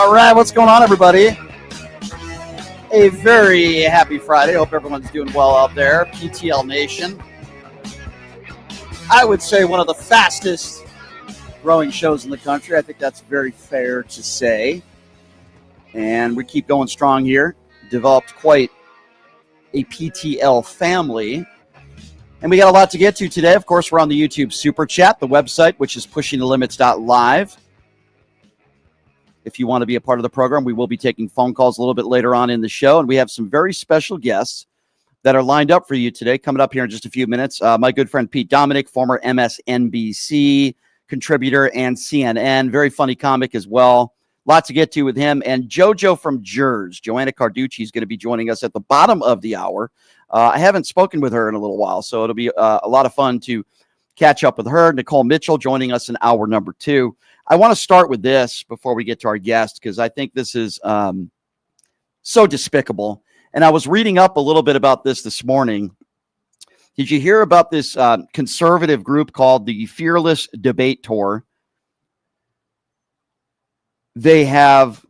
All right, what's going on, everybody? A very happy Friday. Hope everyone's doing well out there. PTL Nation. I would say one of the fastest growing shows in the country. I think that's very fair to say. And we keep going strong here. Developed quite a PTL family. And we got a lot to get to today. Of course, we're on the YouTube Super Chat, the website, which is pushingthelimits.live. If you want to be a part of the program, we will be taking phone calls a little bit later on in the show. And we have some very special guests that are lined up for you today, coming up here in just a few minutes. My good friend Pete Dominic, former MSNBC contributor and CNN. Very funny comic as well. Lot to get to with him. And Jojo from Jers, Joanna Karduchi, is going to be joining us at the bottom of the hour. I haven't spoken with her in a little while, so it'll be a lot of fun to catch up with her. Nicole Mitchell joining us in hour number 2. I want to start with this before we get to our guest, because I think this is so despicable. And I was reading up a little bit about this morning. Did you hear about this conservative group called the Fearless Debate Tour? They have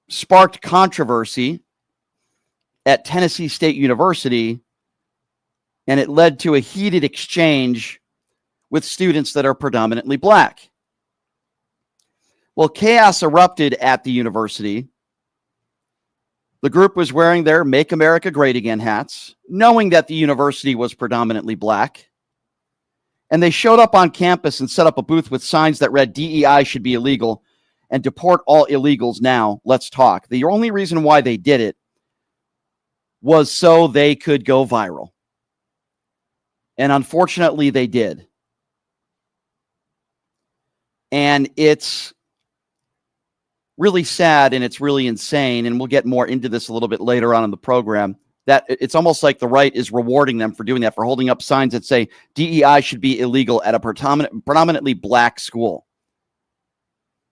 sparked controversy at Tennessee State University, and it led to a heated exchange with students that are predominantly black. Well, chaos erupted at the university. The group was wearing their Make America Great Again hats, knowing that the university was predominantly black. And they showed up on campus and set up a booth with signs that read, DEI should be illegal and deport all illegals now. Let's talk. The only reason why they did it was so they could go viral. And unfortunately, they did. And it's really sad and it's really insane, and we'll get more into this a little bit later on in the program, that it's almost like the right is rewarding them for doing that, for holding up signs that say DEI should be illegal at a predominantly black school.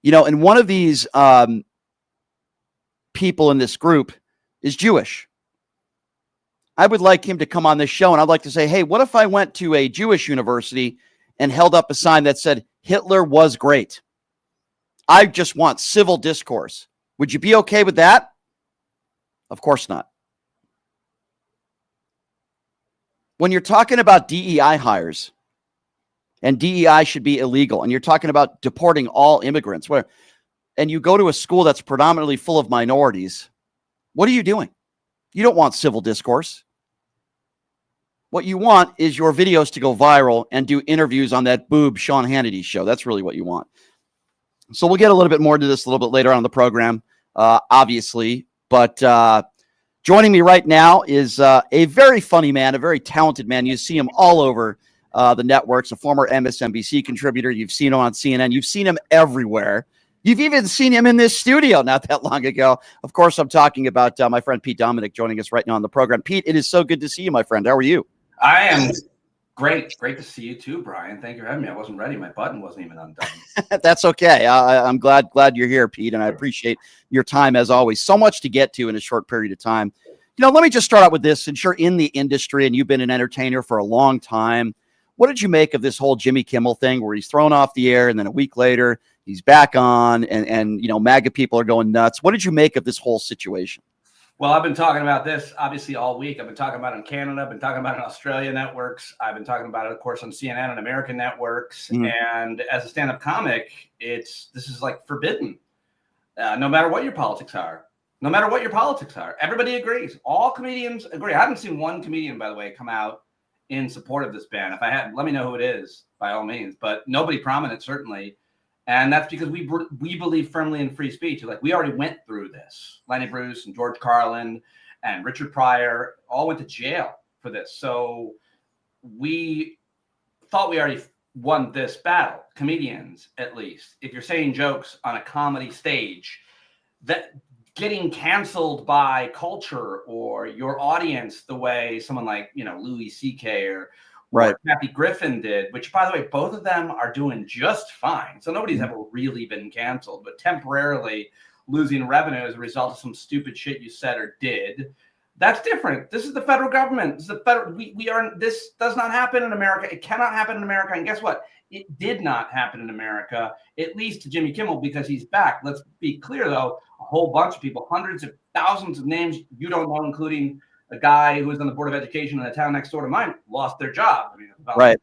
You know, and one of these people in this group is Jewish. I would like him to come on this show, and I'd like to say, hey, what if I went to a Jewish university and held up a sign that said Hitler was great? I just want civil discourse. Would you be okay with that? Of course not. When you're talking about DEI hires and DEI should be illegal, and you're talking about deporting all immigrants, and you go to a school that's predominantly full of minorities, what are you doing? You don't want civil discourse. What you want is your videos to go viral and do interviews on that boob Sean Hannity show. That's really what you want. So we'll get a little bit more into this a little bit later on in the program, obviously. But joining me right now is a very funny man, a very talented man. You see him all over the networks, a former MSNBC contributor. You've seen him on CNN. You've seen him everywhere. You've even seen him in this studio not that long ago. Of course, I'm talking about my friend Pete Dominic joining us right now on the program. Pete, it is so good to see you, my friend. How are you? I am great. Great to see you too, Brian. Thank you for having me. I wasn't ready. My button wasn't even undone. That's okay. I'm glad you're here, Pete, and I appreciate your time as always. So much to get to in a short period of time. You know, let me just start out with this. Since you're in the industry and you've been an entertainer for a long time, what did you make of this whole Jimmy Kimmel thing where he's thrown off the air and then a week later he's back on and you know, MAGA people are going nuts? What did you make of this whole situation? Well, I've been talking about this obviously all week. I've been talking about it in Canada. I've been talking about it in Australia networks. I've been talking about it, of course, on CNN and American networks. And as a stand-up comic, this is like forbidden. No matter what your politics are. No matter what your politics are. Everybody agrees. All comedians agree. I haven't seen one comedian, by the way, come out in support of this ban. If I had, let me know who it is, by all means. But nobody prominent, certainly. And that's because we believe firmly in free speech. Like, we already went through this. Lenny Bruce and George Carlin and Richard Pryor all went to jail for this. So we thought we already won this battle, comedians at least. If you're saying jokes on a comedy stage, that getting canceled by culture or your audience the way someone like, you know, Louis C.K. or Kathy Griffin did, which, by the way, both of them are doing just fine. So nobody's ever really been canceled, but temporarily losing revenue as a result of some stupid shit you said or did. That's different. This is the federal government. This is the federal. This does not happen in America. It cannot happen in America. And guess what? It did not happen in America, at least to Jimmy Kimmel, because he's back. Let's be clear, though. A whole bunch of people, hundreds of thousands of names you don't know, including a guy who was on the Board of Education in the town next door to mine, lost their job. I mean, right.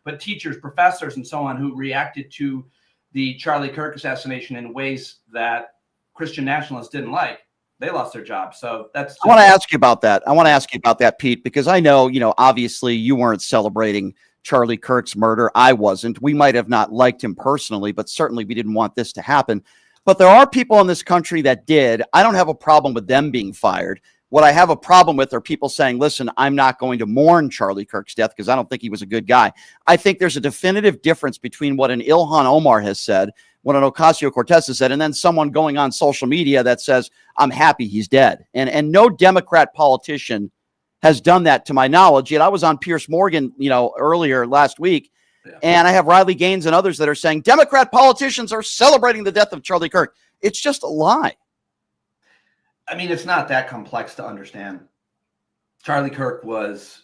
But teachers, professors, and so on who reacted to the Charlie Kirk assassination in ways that Christian nationalists didn't like, they lost their jobs. So that's. I want to ask you about that. Pete, because I know, obviously you weren't celebrating Charlie Kirk's murder. I wasn't. We might have not liked him personally, but certainly we didn't want this to happen. But there are people in this country that did. I don't have a problem with them being fired. What I have a problem with are people saying, listen, I'm not going to mourn Charlie Kirk's death because I don't think he was a good guy. I think there's a definitive difference between what an Ilhan Omar has said, what an Ocasio-Cortez has said, and then someone going on social media that says, I'm happy he's dead. And no Democrat politician has done that to my knowledge. Yet I was on Piers Morgan, earlier last week, and I have Riley Gaines and others that are saying Democrat politicians are celebrating the death of Charlie Kirk. It's just a lie. I mean, it's not that complex to understand. Charlie Kirk was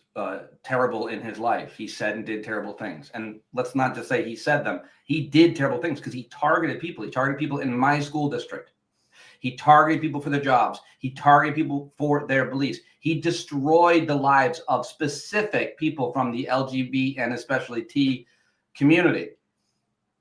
terrible in his life. He said and did terrible things. And let's not just say he said them. He did terrible things because he targeted people. He targeted people in my school district. He targeted people for their jobs. He targeted people for their beliefs. He destroyed the lives of specific people from the LGBT and especially T community.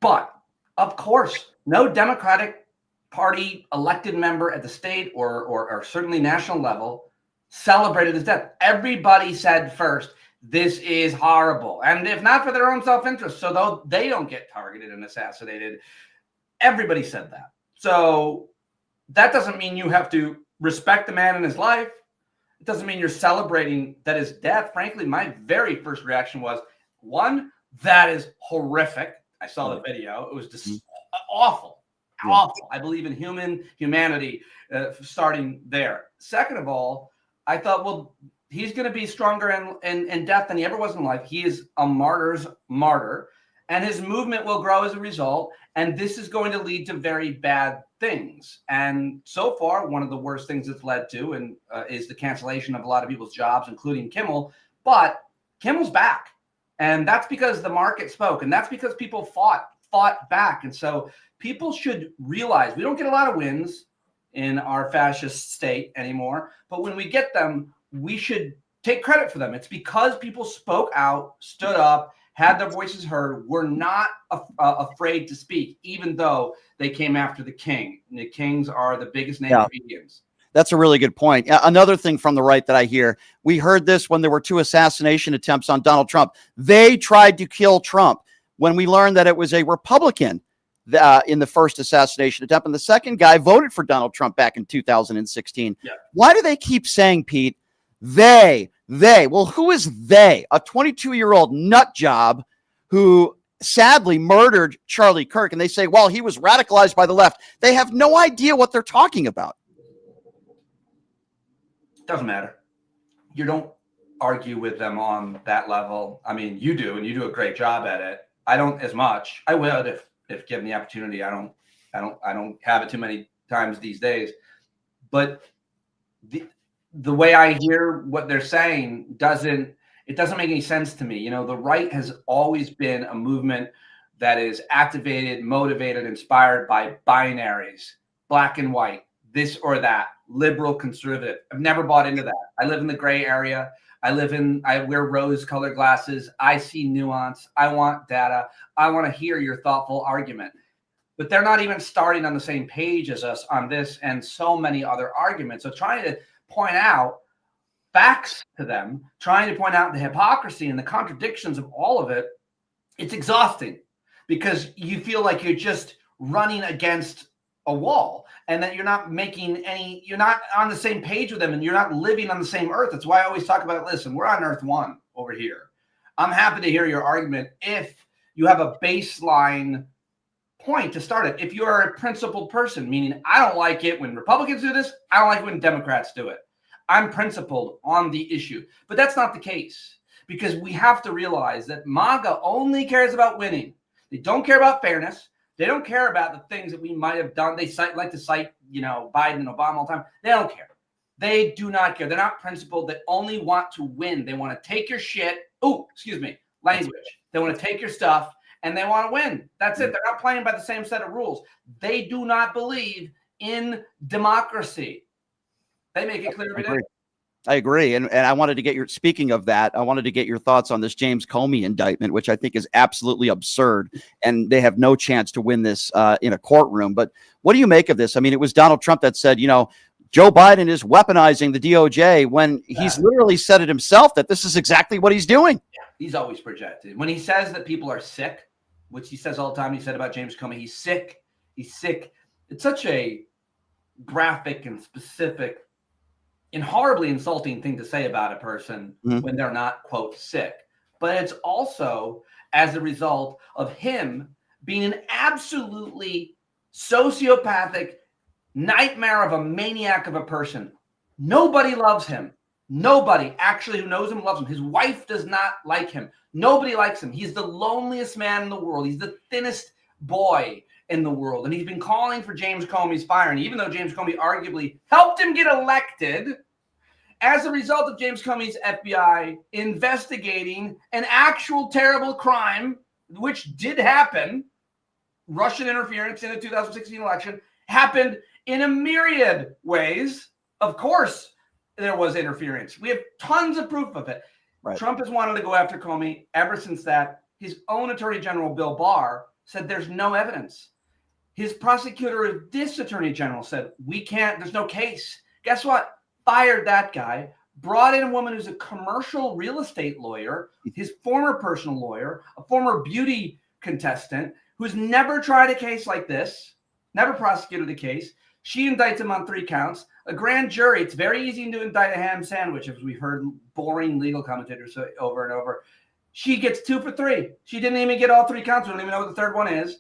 But, of course, no Democratic Party elected member at the state or certainly national level celebrated his death. Everybody said first, this is horrible. And if not for their own self-interest, so though they don't get targeted and assassinated, everybody said that. So that doesn't mean you have to respect the man in his life. It doesn't mean you're celebrating that his death. Frankly, my very first reaction was, one, that is horrific. I saw the video. It was just awful. Awful. I believe in humanity starting there. Second of all, I thought, well, he's going to be stronger in death than he ever was in life. He is a martyr's martyr, and his movement will grow as a result. And this is going to lead to very bad things. And so far, one of the worst things it's led to is the cancellation of a lot of people's jobs, including Kimmel. But Kimmel's back. And that's because the market spoke. And that's because people fought back. And so people should realize we don't get a lot of wins in our fascist state anymore. But when we get them, we should take credit for them. It's because people spoke out, stood up, had their voices heard, were not afraid to speak, even though they came after the king. And the kings are the biggest name of Indians. That's a really good point. Another thing from the right that I hear, we heard this when there were 2 assassination attempts on Donald Trump. They tried to kill Trump when we learned that it was a Republican in the first assassination attempt. And the second guy voted for Donald Trump back in 2016. Yeah. Why do they keep saying, Pete, they? Well, who is they? A 22-year-old nut job who sadly murdered Charlie Kirk. And they say, well, he was radicalized by the left. They have no idea what they're talking about. Doesn't matter. You don't argue with them on that level. I mean, you do, and you do a great job at it. I don't as much. I would if given the opportunity. I don't have it too many times these days. But the way I hear what they're saying doesn't make any sense to me. You know, the right has always been a movement that is activated, motivated, inspired by binaries, black and white, this or that, liberal, conservative. I've never bought into that. I live in the gray area. I wear rose-colored glasses. I see nuance. I want data. I want to hear your thoughtful argument. But they're not even starting on the same page as us on this and so many other arguments. So trying to point out facts to them, trying to point out the hypocrisy and the contradictions of all of it, it's exhausting because you feel like you're just running against a wall and that you're not on the same page with them and you're not living on the same earth. That's why I always talk about, listen, we're on Earth 1 over here. I'm happy to hear your argument if you have a baseline point to start it. If you're a principled person, meaning I don't like it when Republicans do this, I don't like it when Democrats do it. I'm principled on the issue. But that's not the case because we have to realize that MAGA only cares about winning. They don't care about fairness. They don't care about the things that we might have done. They like to cite, Biden and Obama all the time. They don't care. They do not care. They're not principled. They only want to win. They want to take your shit. Oh, excuse me, language. They want to take your stuff and they want to win. That's it. They're not playing by the same set of rules. They do not believe in democracy. They make it clear every day. I agree. And I wanted to get speaking of that, I wanted to get your thoughts on this James Comey indictment, which I think is absolutely absurd. And they have no chance to win this in a courtroom. But what do you make of this? I mean, it was Donald Trump that said, Joe Biden is weaponizing the DOJ when he's literally said it himself that this is exactly what he's doing. Yeah, he's always projected. When he says that people are sick, which he says all the time, he said about James Comey, he's sick. He's sick. It's such a graphic and specific and horribly insulting thing to say about a person when they're not, quote, sick. But it's also as a result of him being an absolutely sociopathic nightmare of a maniac of a person. Nobody loves him. Nobody actually who knows him loves him. His wife does not like him. Nobody likes him. He's the loneliest man in the world. He's the thinnest boy in the world. And he's been calling for James Comey's firing, even though James Comey arguably helped him get elected as a result of James Comey's FBI investigating an actual terrible crime, which did happen. Russian interference in the 2016 election happened in a myriad ways. Of course, there was interference. We have tons of proof of it. Right. Trump has wanted to go after Comey ever since that. His own Attorney General, Bill Barr, said there's no evidence. His prosecutor, this Attorney General, said, there's no case. Guess what? Fired that guy, brought in a woman who's a commercial real estate lawyer, his former personal lawyer, a former beauty contestant who's never tried a case like this, never prosecuted a case. She indicts him on 3 counts. A grand jury, it's very easy to indict a ham sandwich, as we've heard boring legal commentators say over and over. She gets 2 for 3. She didn't even get all 3 counts. We don't even know what the third one is.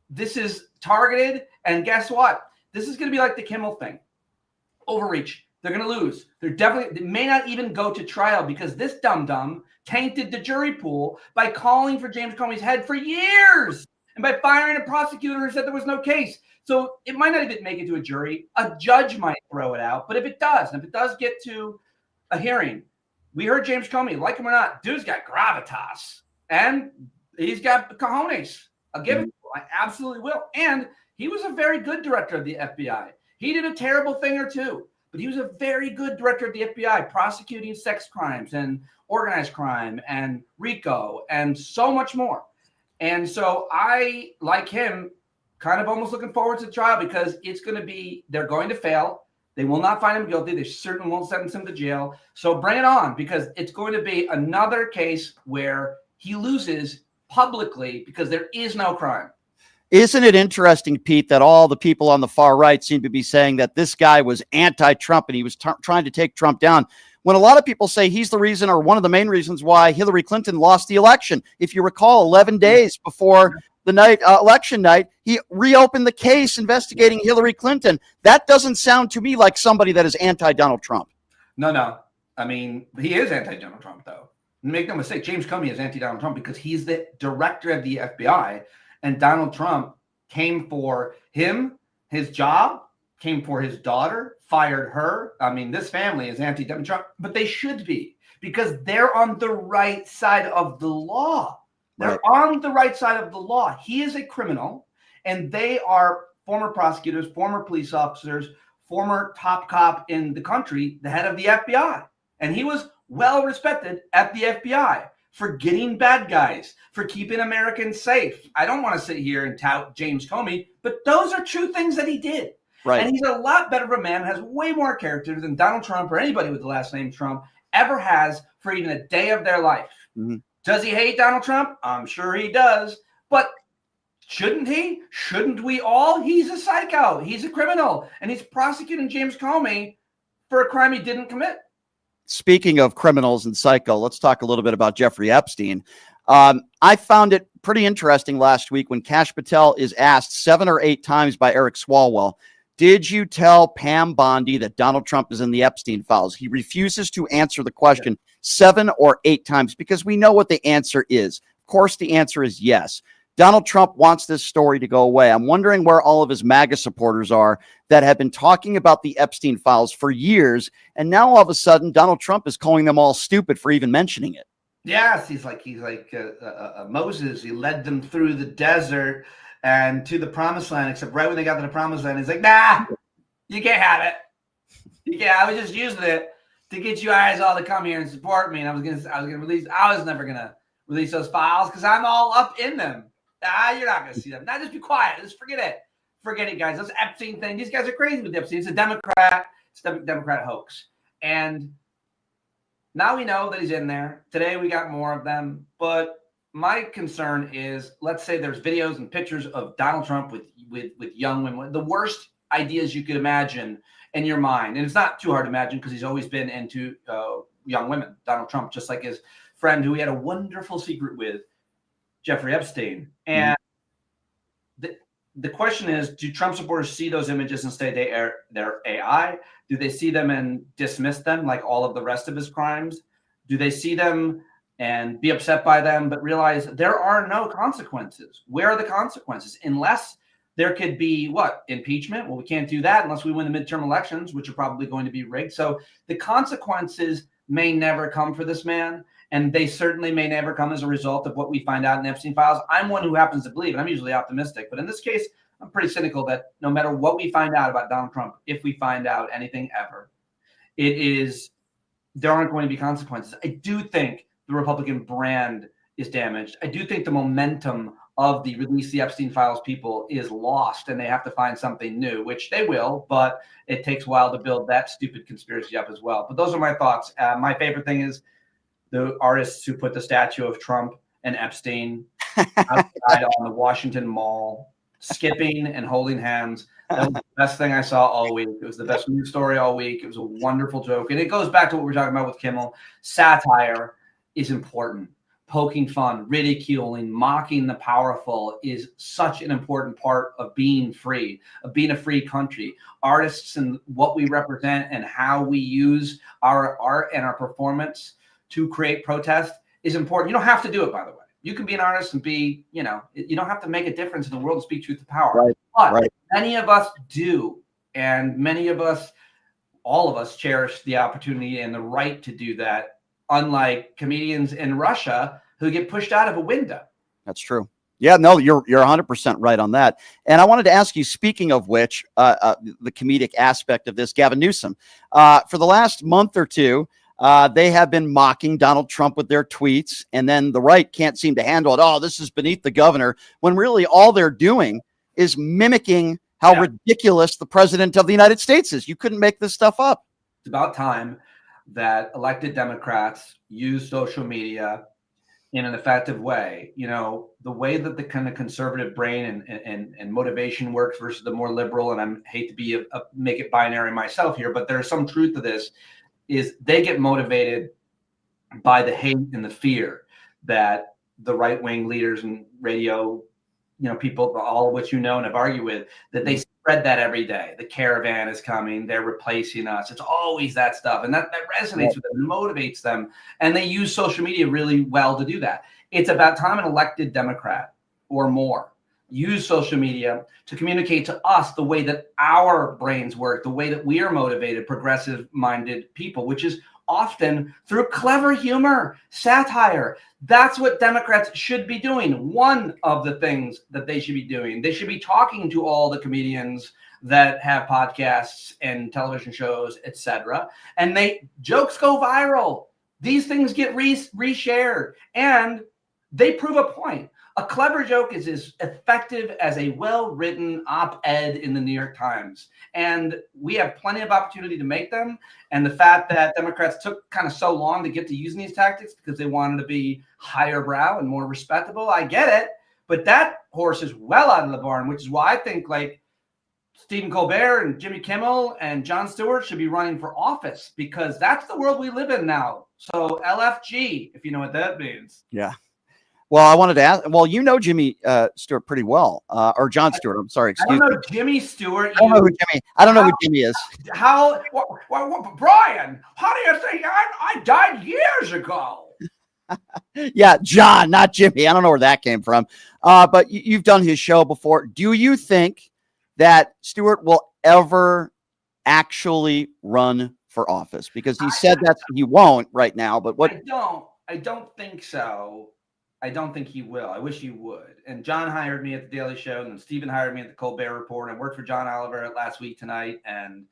This is targeted. And guess what? This is going to be like the Kimmel thing. Overreach. They're going to lose. They may not even go to trial because this dum-dum tainted the jury pool by calling for James Comey's head for years and by firing a prosecutor who said there was no case. So it might not even make it to a jury. A judge might throw it out. But if it does, and if it does get to a hearing, we heard James Comey, like him or not, dude's got gravitas. And he's got cojones. I'll give it to him. I absolutely will. And he was a very good director of the FBI. He did a terrible thing or two, but he was a very good director of the FBI, prosecuting sex crimes and organized crime and RICO and so much more. And so I, like him, kind of almost looking forward to the trial because they're going to fail. They will not find him guilty. They certainly won't sentence him to jail. So bring it on, because it's going to be another case where he loses publicly because there is no crime. Isn't it interesting, Pete, that all the people on the far right seem to be saying that this guy was anti-Trump and he was trying to take Trump down, when a lot of people say he's the reason or one of the main reasons why Hillary Clinton lost the election? If you recall, 11 days before the election night, he reopened the case investigating Hillary Clinton. That doesn't sound to me like somebody that is anti-Donald Trump. No. I mean, he is anti-Donald Trump, though. Make no mistake, James Comey is anti-Donald Trump because he's the director of the FBI, and Donald Trump came for him, his job, came for his daughter, fired her. I mean, this family is anti-Donald Trump, but they should be because they're on the right side of the law. They're on the right side of the law. He is a criminal, and they are former prosecutors, former police officers, former top cop in the country, the head of the FBI. And he was well respected at the FBI for getting bad guys, for keeping Americans safe. I don't want to sit here and tout James Comey, but those are true things that he did. Right. And he's a lot better of a man, has way more character than Donald Trump or anybody with the last name Trump ever has for even a day of their life. Mm-hmm. Does he hate Donald Trump? I'm sure he does. But shouldn't he? Shouldn't we all? He's a psycho. He's a criminal. And he's prosecuting James Comey for a crime he didn't commit. Speaking of criminals and psycho, let's talk a little bit about Jeffrey Epstein. I found it pretty interesting last week when Kash Patel is asked 7 or 8 times by Eric Swalwell, did you tell Pam Bondi that Donald Trump is in the Epstein files? He refuses to answer the question 7 or 8 times because we know what the answer is. Of course, the answer is yes. Donald Trump wants this story to go away. I'm wondering where all of his MAGA supporters are that have been talking about the Epstein files for years. And now all of a sudden, Donald Trump is calling them all stupid for even mentioning it. Yes, he's like Moses. He led them through the desert and to the promised land, except right when they got to the promised land, he's like, nah, you can't have it. I was just using it to get you guys all to come here and support me. And I was never gonna release those files because I'm all up in them. You're not going to see them. Now just be quiet. Just forget it. Forget it, guys. This Epstein thing. These guys are crazy with Epstein. It's a Democrat. It's a Democrat hoax. And now we know that he's in there. Today we got more of them. But my concern is, let's say there's videos and pictures of Donald Trump with young women. The worst ideas you could imagine in your mind. And it's not too hard to imagine because he's always been into young women. Donald Trump, just like his friend who he had a wonderful secret with, Jeffrey Epstein. And the question is, do Trump supporters see those images and say they're AI? Do they see them and dismiss them like all of the rest of his crimes? Do they see them and be upset by them, but realize there are no consequences? Where are the consequences? Unless there could be impeachment? Well, we can't do that unless we win the midterm elections, which are probably going to be rigged. So the consequences may never come for this man. And they certainly may never come as a result of what we find out in Epstein files. I'm one who happens to believe, and I'm usually optimistic, but in this case, I'm pretty cynical that no matter what we find out about Donald Trump, if we find out anything ever, there aren't going to be consequences. I do think the Republican brand is damaged. I do think the momentum of the release the Epstein files people is lost, and they have to find something new, which they will, but it takes a while to build that stupid conspiracy up as well. But those are my thoughts. My favorite thing is the artists who put the statue of Trump and Epstein outside on the Washington Mall, skipping and holding hands. That was the best thing I saw all week. It was the best news story all week. It was a wonderful joke. And it goes back to what we were talking about with Kimmel. Satire is important. Poking fun, ridiculing, mocking the powerful is such an important part of being free, of being a free country. Artists and what we represent and how we use our art and our performance to create protest is important. You don't have to do it, by the way. You can be an artist and be, you don't have to make a difference in the world and speak truth to power. But many of us do. And many of us, all of us, cherish the opportunity and the right to do that, unlike comedians in Russia who get pushed out of a window. That's true. Yeah, no, you're 100% right on that. And I wanted to ask you, speaking of which, the comedic aspect of this, Gavin Newsom, for the last month or two, they have been mocking Donald Trump with their tweets, and then the right can't seem to handle it. Oh, this is beneath the governor, when really all they're doing is mimicking how ridiculous the president of the United States is. You couldn't make this stuff up. It's about time that elected Democrats use social media in an effective way. The way that the kind of conservative brain and motivation works versus the more liberal, and I hate to be make it binary myself here, but there's some truth to this, is they get motivated by the hate and the fear that the right-wing leaders and radio, people, all of which and have argued with, that they spread that every day. The caravan is coming. They're replacing us. It's always that stuff. And that resonates with them and motivates them. And they use social media really well to do that. It's about time an elected Democrat or more use social media to communicate to us the way that our brains work, the way that we are motivated, progressive-minded people, which is often through clever humor, satire. That's what Democrats should be doing. One of the things that they should be doing, they should be talking to all the comedians that have podcasts and television shows, etc. And jokes go viral. These things get reshared, and they prove a point. A clever joke is as effective as a well-written op-ed in the New York Times. And we have plenty of opportunity to make them. And the fact that Democrats took kind of so long to get to using these tactics because they wanted to be higher brow and more respectable, I get it. But that horse is well out of the barn, which is why I think Stephen Colbert and Jimmy Kimmel and Jon Stewart should be running for office, because that's the world we live in now. So LFG, if you know what that means. Yeah. Well, I wanted to ask. Well, Jimmy Stewart pretty well, or Jon Stewart. I'm sorry. Excuse me. Jimmy Stewart. I don't know who Jimmy is. Brian? How do you think I died years ago? Yeah, John, not Jimmy. I don't know where that came from. But you've done his show before. Do you think that Stewart will ever actually run for office? Because he said that he won't right now. But what? I don't think so. I don't think he will. I wish he would. And John hired me at the Daily Show, and then Stephen hired me at the Colbert Report. I worked for John Oliver last week tonight, and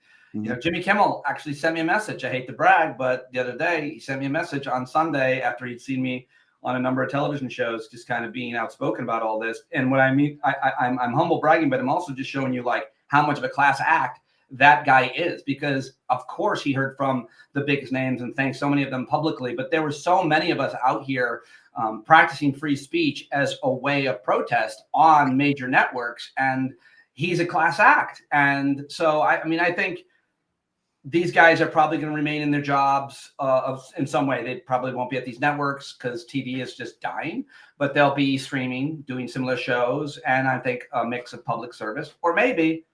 Jimmy Kimmel actually sent me a message. I hate to brag, but the other day he sent me a message on Sunday after he'd seen me on a number of television shows, just kind of being outspoken about all this. And what I mean, I'm humble bragging, but I'm also just showing you like how much of a class act that guy is, because of course he heard from the biggest names and thanked so many of them publicly, but there were so many of us out here practicing free speech as a way of protest on major networks, and he's a class act. And so I think these guys are probably going to remain in their jobs in some way. They probably won't be at these networks because TV is just dying, but they'll be streaming, doing similar shows, and I think a mix of public service, or maybe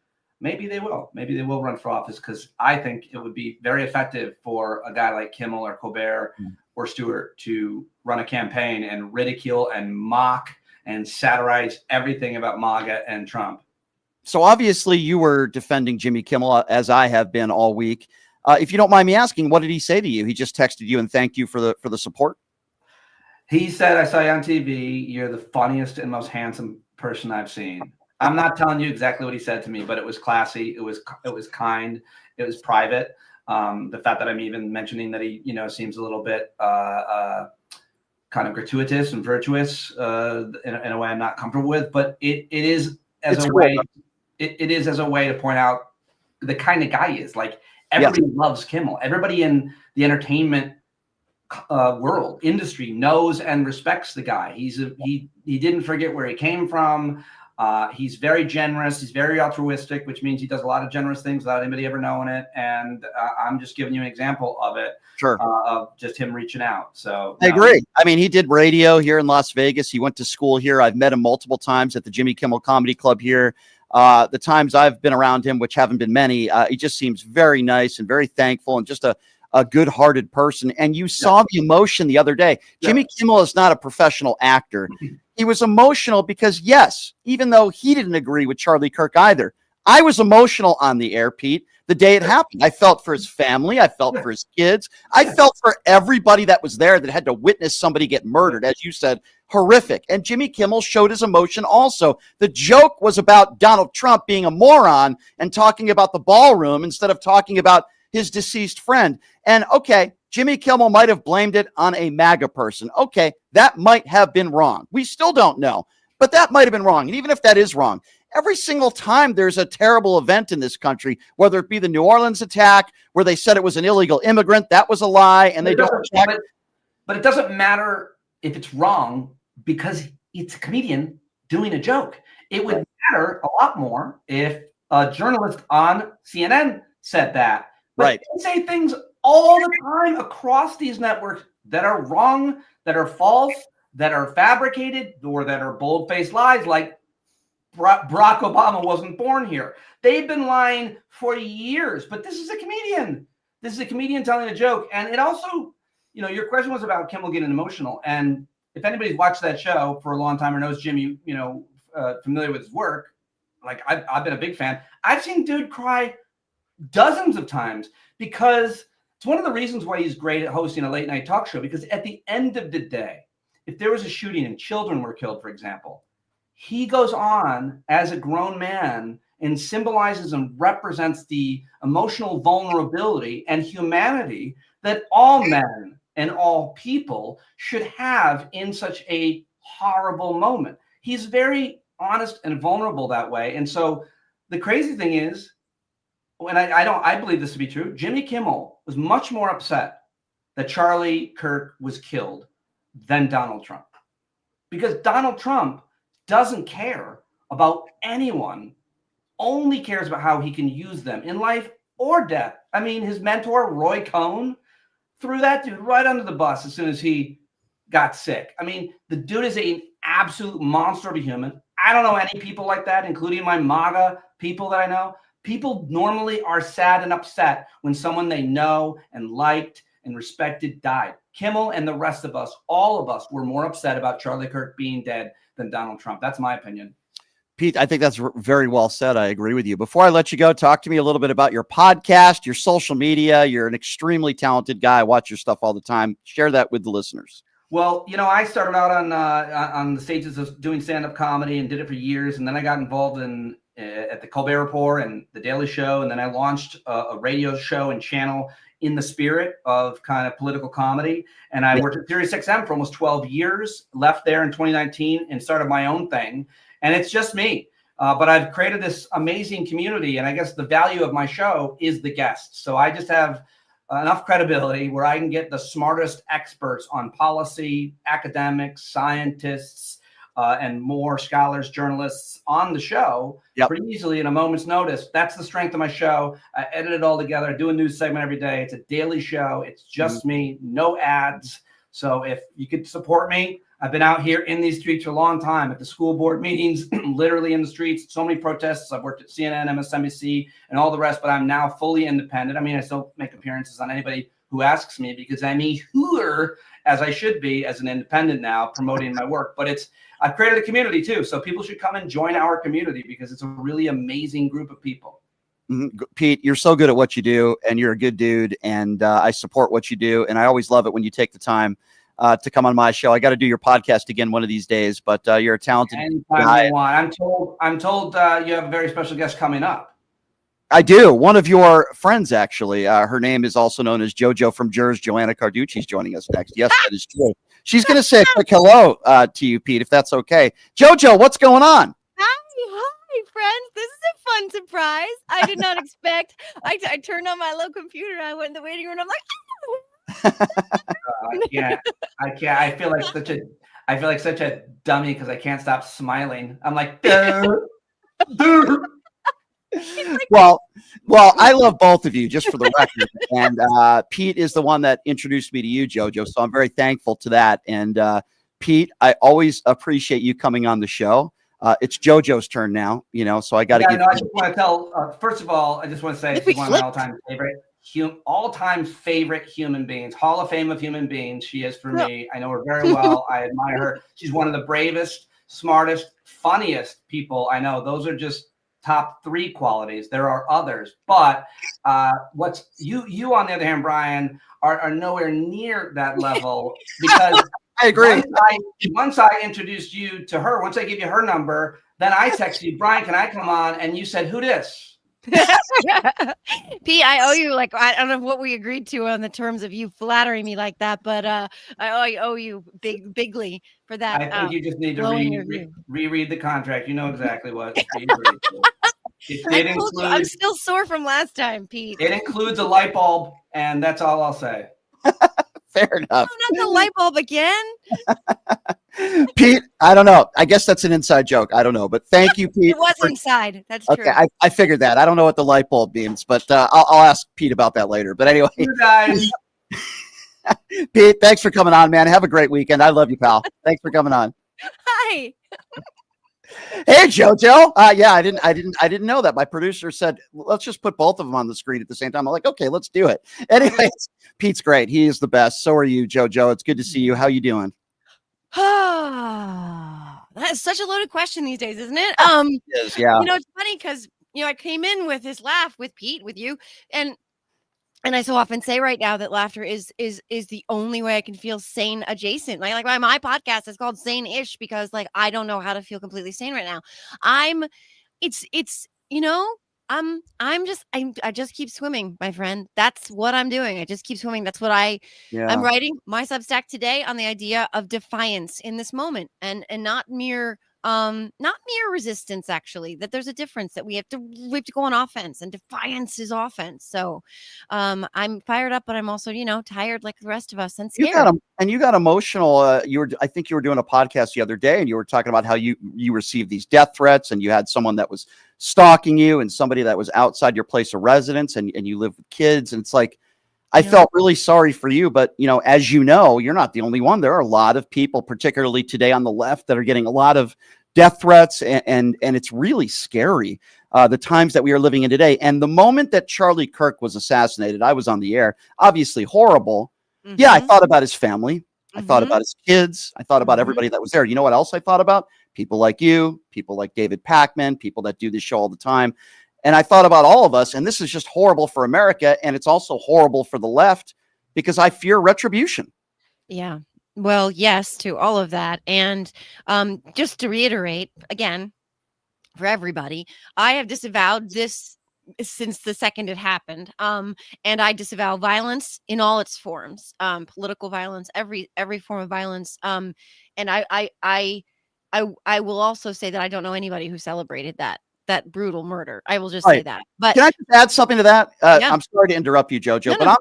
they will. Maybe they will run for office, because I think it would be very effective for a guy like Kimmel or Colbert or Stewart to run a campaign and ridicule and mock and satirize everything about MAGA and Trump. So obviously you were defending Jimmy Kimmel, as I have been all week. If you don't mind me asking, what did he say to you? He just texted you and thanked you for the support? He said, "I saw you on TV. You're the funniest and most handsome person I've seen." I'm not telling you exactly what he said to me, but it was classy. It was kind. It was private. The fact that I'm even mentioning that he, seems a little bit kind of gratuitous and virtuous in a way I'm not comfortable with, but it is as a way. It is as a way to point out the kind of guy he is. Like, everybody loves Kimmel. Everybody in the entertainment world industry knows and respects the guy. He didn't forget where he came from. He's very generous. He's very altruistic, which means he does a lot of generous things without anybody ever knowing it. And I'm just giving you an example of it. Sure. Of just him reaching out. So I agree. I mean, he did radio here in Las Vegas. He went to school here. I've met him multiple times at the Jimmy Kimmel Comedy Club here. The times I've been around him, which haven't been many, he just seems very nice and very thankful and just a good-hearted person. And you saw the emotion the other day. Jimmy Kimmel is not a professional actor. He was emotional because, yes, even though he didn't agree with Charlie Kirk either, I was emotional on the air, Pete, the day it happened. I felt for his family. I felt for his kids. I felt for everybody that was there that had to witness somebody get murdered. As you said, horrific. And Jimmy Kimmel showed his emotion also. The joke was about Donald Trump being a moron and talking about the ballroom instead of talking about his deceased friend. And okay, Jimmy Kimmel might have blamed it on a MAGA person. Okay, that might have been wrong. We still don't know, but that might have been wrong. And even if that is wrong, every single time there's a terrible event in this country, whether it be the New Orleans attack, where they said it was an illegal immigrant, that was a lie, and they don't check. But it doesn't matter if it's wrong, because it's a comedian doing a joke. It would matter a lot more if a journalist on CNN said that. But they say things all the time across these networks that are wrong, that are false, that are fabricated, or that are bold-faced lies, like Barack Obama wasn't born here. They've been lying for years, but this is a comedian. This is a comedian telling a joke. And it also, your question was about Kimmel getting emotional. And if anybody's watched that show for a long time or knows Jimmy, familiar with his work, like I've been a big fan. I've seen dude cry dozens of times, because it's one of the reasons why he's great at hosting a late night talk show, because at the end of the day, if there was a shooting and children were killed, for example, he goes on as a grown man and symbolizes and represents the emotional vulnerability and humanity that all men and all people should have in such a horrible moment. He's very honest and vulnerable that way. And so the crazy thing is, and I believe this to be true, Jimmy Kimmel was much more upset that Charlie Kirk was killed than Donald Trump, because Donald Trump doesn't care about anyone, only cares about how he can use them in life or death. I mean, his mentor, Roy Cohn, threw that dude right under the bus as soon as he got sick. I mean, the dude is an absolute monster of a human. I don't know any people like that, including my MAGA people that I know. People normally are sad and upset when someone they know and liked and respected died. Kimmel and the rest of us, all of us, were more upset about Charlie Kirk being dead than Donald Trump. That's my opinion. Pete, I think that's very well said. I agree with you. Before I let you go, talk to me a little bit about your podcast, your social media. You're an extremely talented guy. I watch your stuff all the time. Share that with the listeners. Well, I started out on the stages of doing stand-up comedy and did it for years, and then I got involved at the Colbert Report and the Daily Show, and then I launched a radio show and channel in the spirit of kind of political comedy. And I worked at Sirius XM for almost 12 years, left there in 2019 and started my own thing. And it's just me. But I've created this amazing community. And I guess the value of my show is the guests. So I just have enough credibility where I can get the smartest experts on policy, academics, scientists, and more scholars, journalists on the show pretty easily in a moment's notice. That's the strength of my show. I edit it all together. I do a news segment every day. It's a daily show. It's just me, no ads. So if you could support me, I've been out here in these streets for a long time at the school board meetings, literally in the streets, so many protests. I've worked at CNN, MSNBC, and all the rest, but I'm now fully independent. I mean, I still make appearances on anybody who asks me because I'm a hooer, as I should be as an independent now, promoting my work. But I've created a community too. So people should come and join our community because it's a really amazing group of people. Pete, you're so good at what you do, and you're a good dude, and I support what you do. And I always love it when you take the time to come on my show. I got to do your podcast again one of these days, but you're a talented guy. I'm told you have a very special guest coming up. I do. One of your friends, actually. Her name is also known as Jojo from Jers. Joanna Karduchi is joining us next. Yes, that is true. She's going to say a quick hello to you, Pete, if that's okay. Jojo, what's going on? Hi, friends. This is a fun surprise. I did not expect. I turned on my little computer. I went in the waiting room. And I'm like, I can't. I feel like such a dummy because I can't stop smiling. I'm like, Well, I love both of you, just for the record. And Pete is the one that introduced me to you, Jojo. So I'm very thankful to that. And Pete, I always appreciate you coming on the show. It's Jojo's turn now, so I got to give. I just want to tell. First of all, I just want to say she's one of my all-time favorite human beings, Hall of Fame of human beings. She is for me. I know her very well. I admire her. She's one of the bravest, smartest, funniest people I know. Those are just top 3 qualities. There are others, but what's you on the other hand, Brian, are nowhere near that level because I agree. Once I introduced you to her, once I gave you her number, then I texted you, Brian, can I come on? And you said, who dis? Pete, I owe you, I don't know what we agreed to on the terms of you flattering me like that, but I owe you bigly for that. I think you just need to reread the contract. You know exactly what. I'm still sore from last time, Pete. It includes a light bulb, and that's all I'll say. Fair enough. Oh, not the light bulb again. Pete, I don't know. I guess that's an inside joke. I don't know, but thank you, Pete. It was inside. That's true. Okay, I figured that. I don't know what the light bulb means, but I'll ask Pete about that later. But anyway, you guys. Pete, thanks for coming on, man. Have a great weekend. I love you, pal. Thanks for coming on. Hi. Hey, Jojo. Yeah, I didn't know that. My producer said, let's just put both of them on the screen at the same time. I'm like, okay, let's do it. Anyways, Pete's great. He is the best. So are you, Jojo. It's good to see you. How you doing? That is such a loaded question these days, isn't it? It is, yeah. It's funny because, I came in with this laugh with Pete, with you, and I so often say right now that laughter is the only way I can feel sane adjacent. Like my podcast is called Sane-ish because I don't know how to feel completely sane right now. I just keep swimming, my friend. That's what I'm doing. I just keep swimming. That's what I'm writing my Substack today on the idea of defiance in this moment and not mere resistance, actually, that there's a difference, that we have to go on offense, and defiance is offense. So I'm fired up, but I'm also, tired like the rest of us and scared. You got emotional. I think you were doing a podcast the other day and you were talking about how you received these death threats and you had someone that was stalking you and somebody that was outside your place of residence and you live with kids. And it's like, I felt really sorry for you, but as you know, you're not the only one. There are a lot of people, particularly today on the left, that are getting a lot of death threats, and it's really scary, the times that we are living in today. And the moment that Charlie Kirk was assassinated, I was on the air, obviously horrible, Yeah, I thought about his family. I thought Mm-hmm. about his kids. I thought about everybody that was there. You know what else I thought about? People like you, people like David Pakman, people that do this show all the time. And I thought about all of us. And this is just horrible for America. And it's also horrible for the left because I fear retribution. Yeah. Well, yes to all of that. And just to reiterate again, for everybody, I have disavowed this since the second it happened. And I disavow violence in all its forms, political violence, every form of violence. And I will also say that I don't know anybody who celebrated that brutal murder. I will just say that. But can I just add something to that? yeah. I'm sorry to interrupt you, Jojo, No, but no.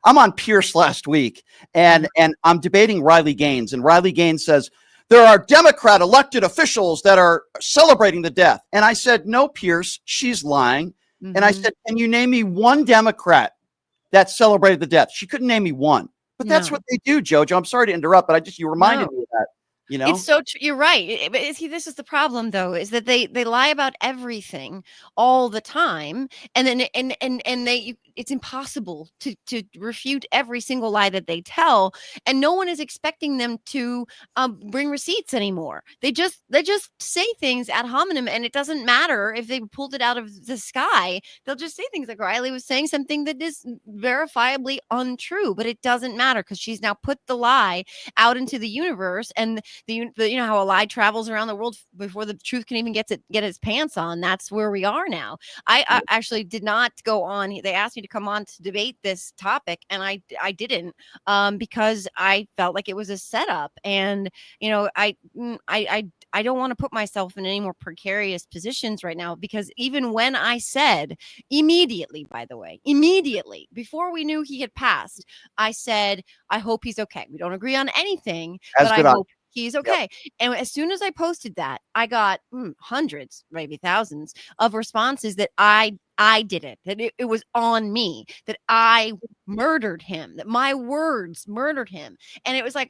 I'm on Pierce last week, and I'm debating Riley Gaines, and Riley Gaines says there are Democrat elected officials that are celebrating the death, and I said no, Pierce, she's lying, and I said, can you name me one Democrat that celebrated the death? She couldn't name me one, but that's what they do, Jojo. I'm sorry to interrupt, but you reminded me of that. You know, it's so you're right. But see, this is the problem, though, is that they lie about everything all the time, and then it's impossible to refute every single lie that they tell, and no one is expecting them to bring receipts anymore. They just say things ad hominem, and it doesn't matter if they pulled it out of the sky. They'll just say things like Riley was saying something that is verifiably untrue, but it doesn't matter because she's now put the lie out into the universe, and you know how a lie travels around the world before the truth can even get its pants on. That's where we are now. I actually did not go on. They asked me to come on to debate this topic, and I didn't because I felt like it was a setup, and you know I don't want to put myself in any more precarious positions right now, because even when I said immediately, by the way, immediately before we knew he had passed, I said, I hope he's okay. We don't agree on anything, but I hope he's okay. And as soon as I posted that, I got hundreds, maybe thousands of responses that I did it, that it was on me, that I murdered him, that my words murdered him. And it was like,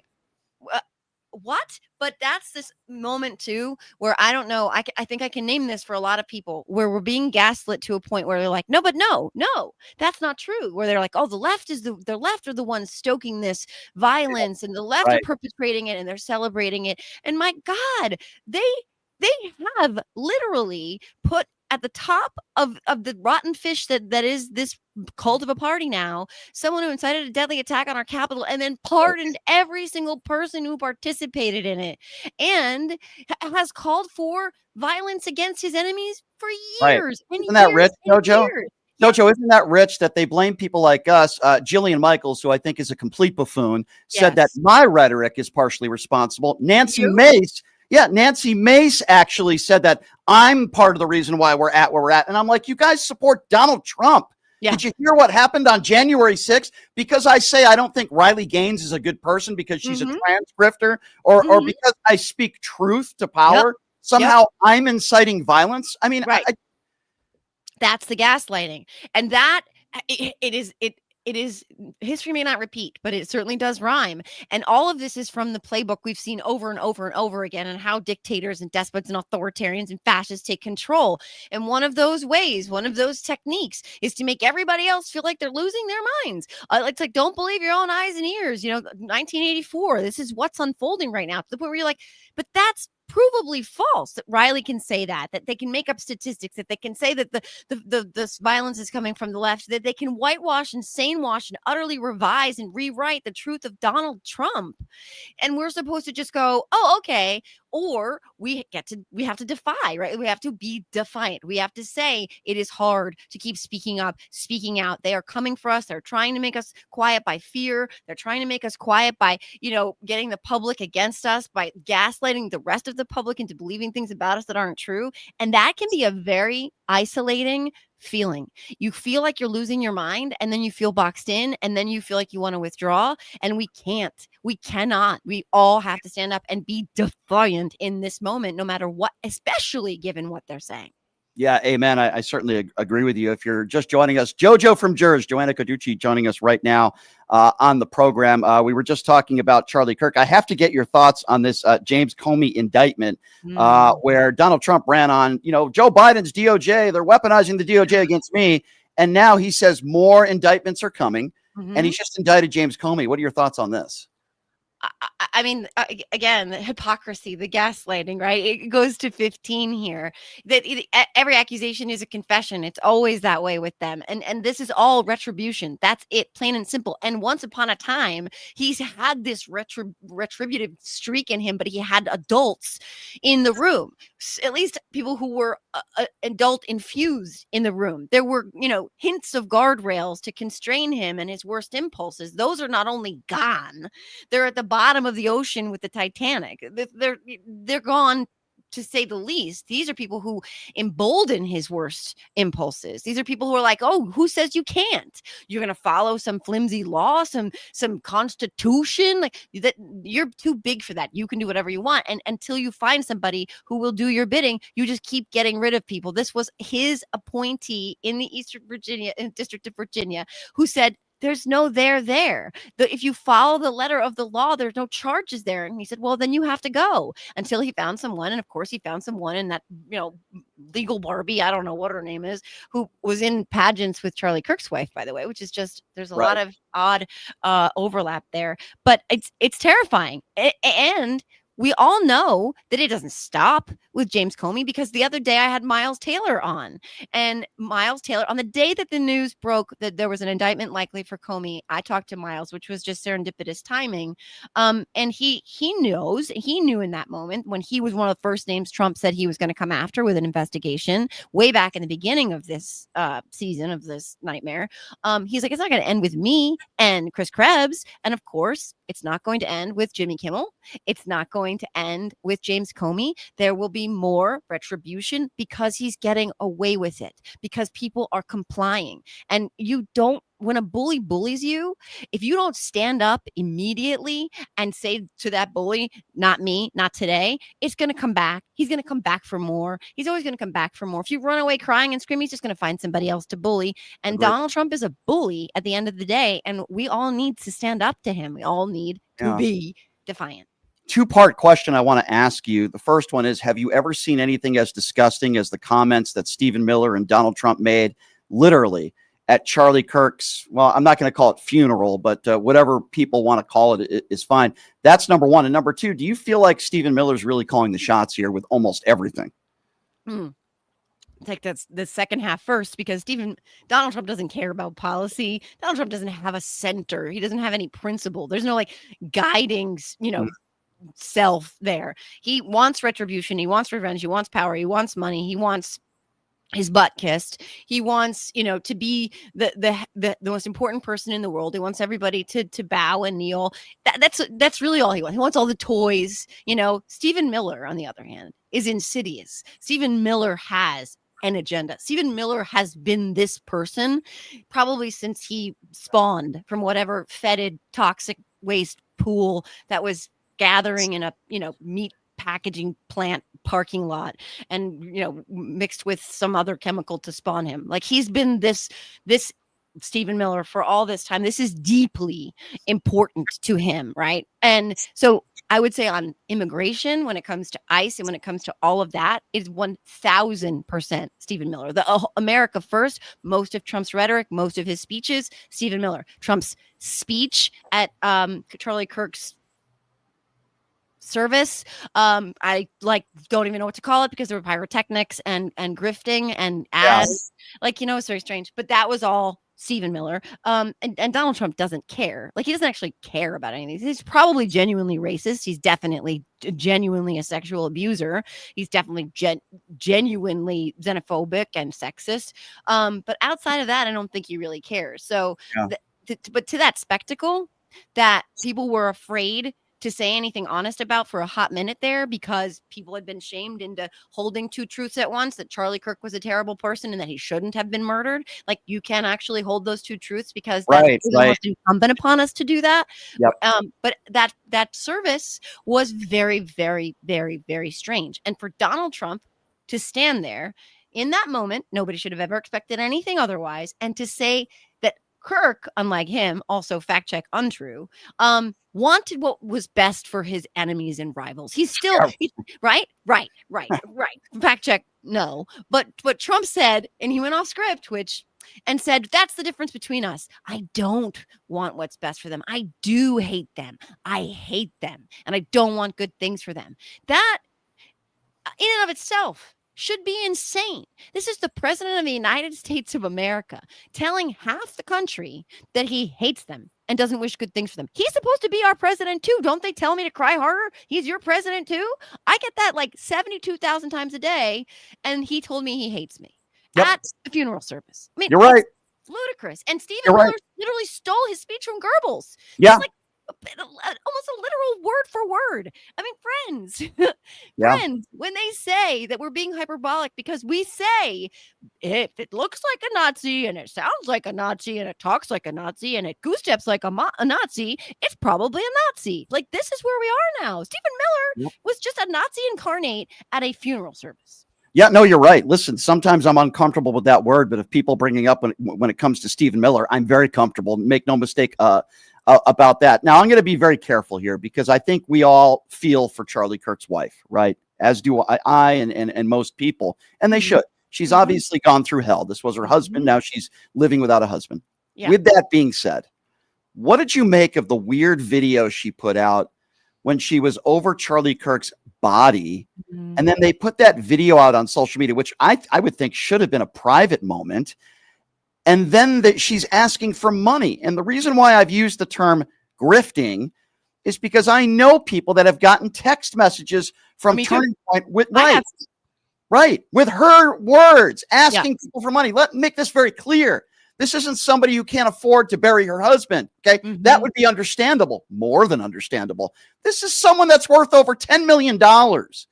what? But that's this moment too, where I don't know. I think I can name this for a lot of people, where we're being gaslit to a point where they're like, no, but no, that's not true. Where they're like, oh, the left are the ones stoking this violence, and the left are perpetrating it, and they're celebrating it. And my God, they have literally put at the top of the rotten fish that is this cult of a party now, someone who incited a deadly attack on our capital and then pardoned every single person who participated in it, and has called for violence against his enemies for years. Isn't that rich, Jojo? Jojo, isn't that rich that they blame people like us? Jillian Michaels, who I think is a complete buffoon, said that my rhetoric is partially responsible. Nancy Mace actually said that I'm part of the reason why we're at where we're at. And I'm like, you guys support Donald Trump. Yeah. Did you hear what happened on January 6th? Because I say I don't think Riley Gaines is a good person because she's a transgrifter, or because I speak truth to power. Somehow I'm inciting violence. I mean, that's the gaslighting. And that it is history may not repeat, but it certainly does rhyme. And all of this is from the playbook we've seen over and over and over again, and how dictators and despots and authoritarians and fascists take control. And one of those ways, one of those techniques, is to make everybody else feel like they're losing their minds. It's like, don't believe your own eyes and ears. You know, 1984, this is what's unfolding right now, to the point where you're like, but that's provably false. That Riley can say that they can make up statistics, that they can say that the violence is coming from the left, that they can whitewash and wash and utterly revise and rewrite the truth of Donald Trump. And we're supposed to just go, oh, okay. Or we have to defy, right? We have to be defiant. We have to say it is hard to keep speaking up, speaking out. They are coming for us. They're trying to make us quiet by fear. They're trying to make us quiet by, getting the public against us, by gaslighting the rest of the public into believing things about us that aren't true. And that can be a very isolating feeling. You feel like you're losing your mind, and then you feel boxed in, and then you feel like you want to withdraw. And we cannot. We all have to stand up and be defiant in this moment, no matter what, especially given what they're saying. Yeah, amen. I certainly agree with you. If you're just joining us, Jojo from Jers, Joanna Karduchi joining us right now on the program. We were just talking about Charlie Kirk. I have to get your thoughts on this James Comey indictment where Donald Trump ran on, Joe Biden's DOJ. They're weaponizing the DOJ against me. And now he says more indictments are coming. and he's just indicted James Comey. What are your thoughts on this? I mean, again, the hypocrisy, the gaslighting, right? It goes to 15 here. That every accusation is a confession. It's always that way with them. And this is all retribution. That's it, plain and simple. And once upon a time, he's had this retributive streak in him, but he had adults in the room, at least people who were adult infused in the room. There were, hints of guardrails to constrain him and his worst impulses. Those are not only gone, they're at the bottom of the ocean with the Titanic. They're gone, to say the least. These are people who embolden his worst impulses. These are people who are like, oh, who says you can't? You're going to follow some flimsy law, some constitution? Like that, you're too big for that. You can do whatever you want. And until you find somebody who will do your bidding, you just keep getting rid of people. This was his appointee in the District of Virginia, who said, there's no there. If you follow the letter of the law, there's no charges there. And he said, well, then you have to go, until he found someone. And of course, he found someone in that, legal Barbie, I don't know what her name is, who was in pageants with Charlie Kirk's wife, by the way, which is just, there's a lot of odd overlap there. But it's terrifying. And we all know that it doesn't stop with James Comey, because the other day I had Miles Taylor on, and Miles Taylor, on the day that the news broke that there was an indictment likely for Comey, I talked to Miles, which was just serendipitous timing. And he knew in that moment, when he was one of the first names Trump said he was going to come after with an investigation way back in the beginning of this season of this nightmare. He's like, it's not going to end with me and Chris Krebs. And of course, it's not going to end with Jimmy Kimmel. It's not going to end with James Comey. There will be more retribution, because he's getting away with it, because people are complying. And when a bully bullies you, if you don't stand up immediately and say to that bully, not me, not today, it's going to come back. He's going to come back for more. He's always going to come back for more. If you run away crying and screaming, he's just going to find somebody else to bully. And Donald Trump is a bully at the end of the day. And we all need to stand up to him. We all need to be defiant. Two-part question I want to ask you. The first one is, have you ever seen anything as disgusting as the comments that Stephen Miller and Donald Trump made literally at Charlie Kirk's, well, I'm not going to call it funeral, but whatever people want to call it is fine. That's number one. And number two, do you feel like Stephen Miller's really calling the shots here with almost everything? Take that's the second half first, because Donald Trump doesn't care about policy. Donald Trump doesn't have a center. He doesn't have any principle. There's no guiding, self there. He wants retribution. He wants revenge. He wants power. He wants money. He wants his butt kissed. He wants, to be the most important person in the world. He wants everybody to bow and kneel. That's really all he wants. He wants all the toys. Stephen Miller, on the other hand, is insidious. Stephen Miller has an agenda. Stephen Miller has been this person probably since he spawned from whatever fetid, toxic waste pool that was gathering in a meat packaging plant parking lot, and mixed with some other chemical to spawn him. Like, he's been this Stephen Miller for all this time. This is deeply important to him, right? And so I would say on immigration, when it comes to ICE and when it comes to all of that, is 1000% Stephen Miller. The America First, most of Trump's rhetoric, most of his speeches, Stephen Miller. Trump's speech at Charlie Kirk's service, I don't even know what to call it, because there were pyrotechnics and grifting and ads. It's very strange, but that was all Stephen Miller. And Donald Trump doesn't care. He doesn't actually care about any of these. He's probably genuinely racist. He's definitely genuinely a sexual abuser. He's definitely genuinely xenophobic and sexist. But outside of that, I don't think he really cares. So, but to that spectacle that people were afraid to say anything honest about for a hot minute there, because people had been shamed into holding two truths at once, that Charlie Kirk was a terrible person and that he shouldn't have been murdered. You can actually hold those two truths, because that's almost incumbent upon us to do that. But that service was very, very, very, very strange. And for Donald Trump to stand there in that moment, nobody should have ever expected anything otherwise. And to say that Kirk, unlike him, also fact check untrue, wanted what was best for his enemies and rivals. He's still right. Fact check no. But what Trump said, and he went off script, which and said, that's the difference between us. I don't want what's best for them. I do hate them. I hate them. And I don't want good things for them. That, in and of itself, should be insane. This is the president of the United States of America telling half the country that he hates them and doesn't wish good things for them. He's supposed to be our president too. Don't they tell me to cry harder? He's your president too. I get that like 72,000 times a day. And he told me he hates me at the funeral service. I mean, you're right. Ludicrous. And Stephen Miller literally stole his speech from Goebbels. Yeah. It's like almost a literal word for word. I mean, friends, friends, when they say that we're being hyperbolic because we say if it looks like a Nazi and it sounds like a Nazi and it talks like a Nazi and it goose steps like a Nazi, it's probably a Nazi. Like, this is where we are now. Stephen Miller was just a Nazi incarnate at a funeral service. Yeah, no, you're right. Listen, sometimes I'm uncomfortable with that word, but if people bringing up when it comes to Stephen Miller, I'm very comfortable. Make no mistake about that. Now, I'm going to be very careful here because I think we all feel for Charlie Kirk's wife, right? As do I and most people, and they should. She's obviously gone through hell. This was her husband. Now she's living without a husband. Yeah. With that being said, what did you make of the weird video she put out when she was over Charlie Kirk's body? And then they put that video out on social media, which I would think should have been a private moment. And then she's asking for money. And the reason why I've used the term grifting is because I know people that have gotten text messages from Turning Point with with her words, asking people for money. Let me make this very clear. This isn't somebody who can't afford to bury her husband. Okay. That would be understandable, more than understandable. This is someone that's worth over $10 million.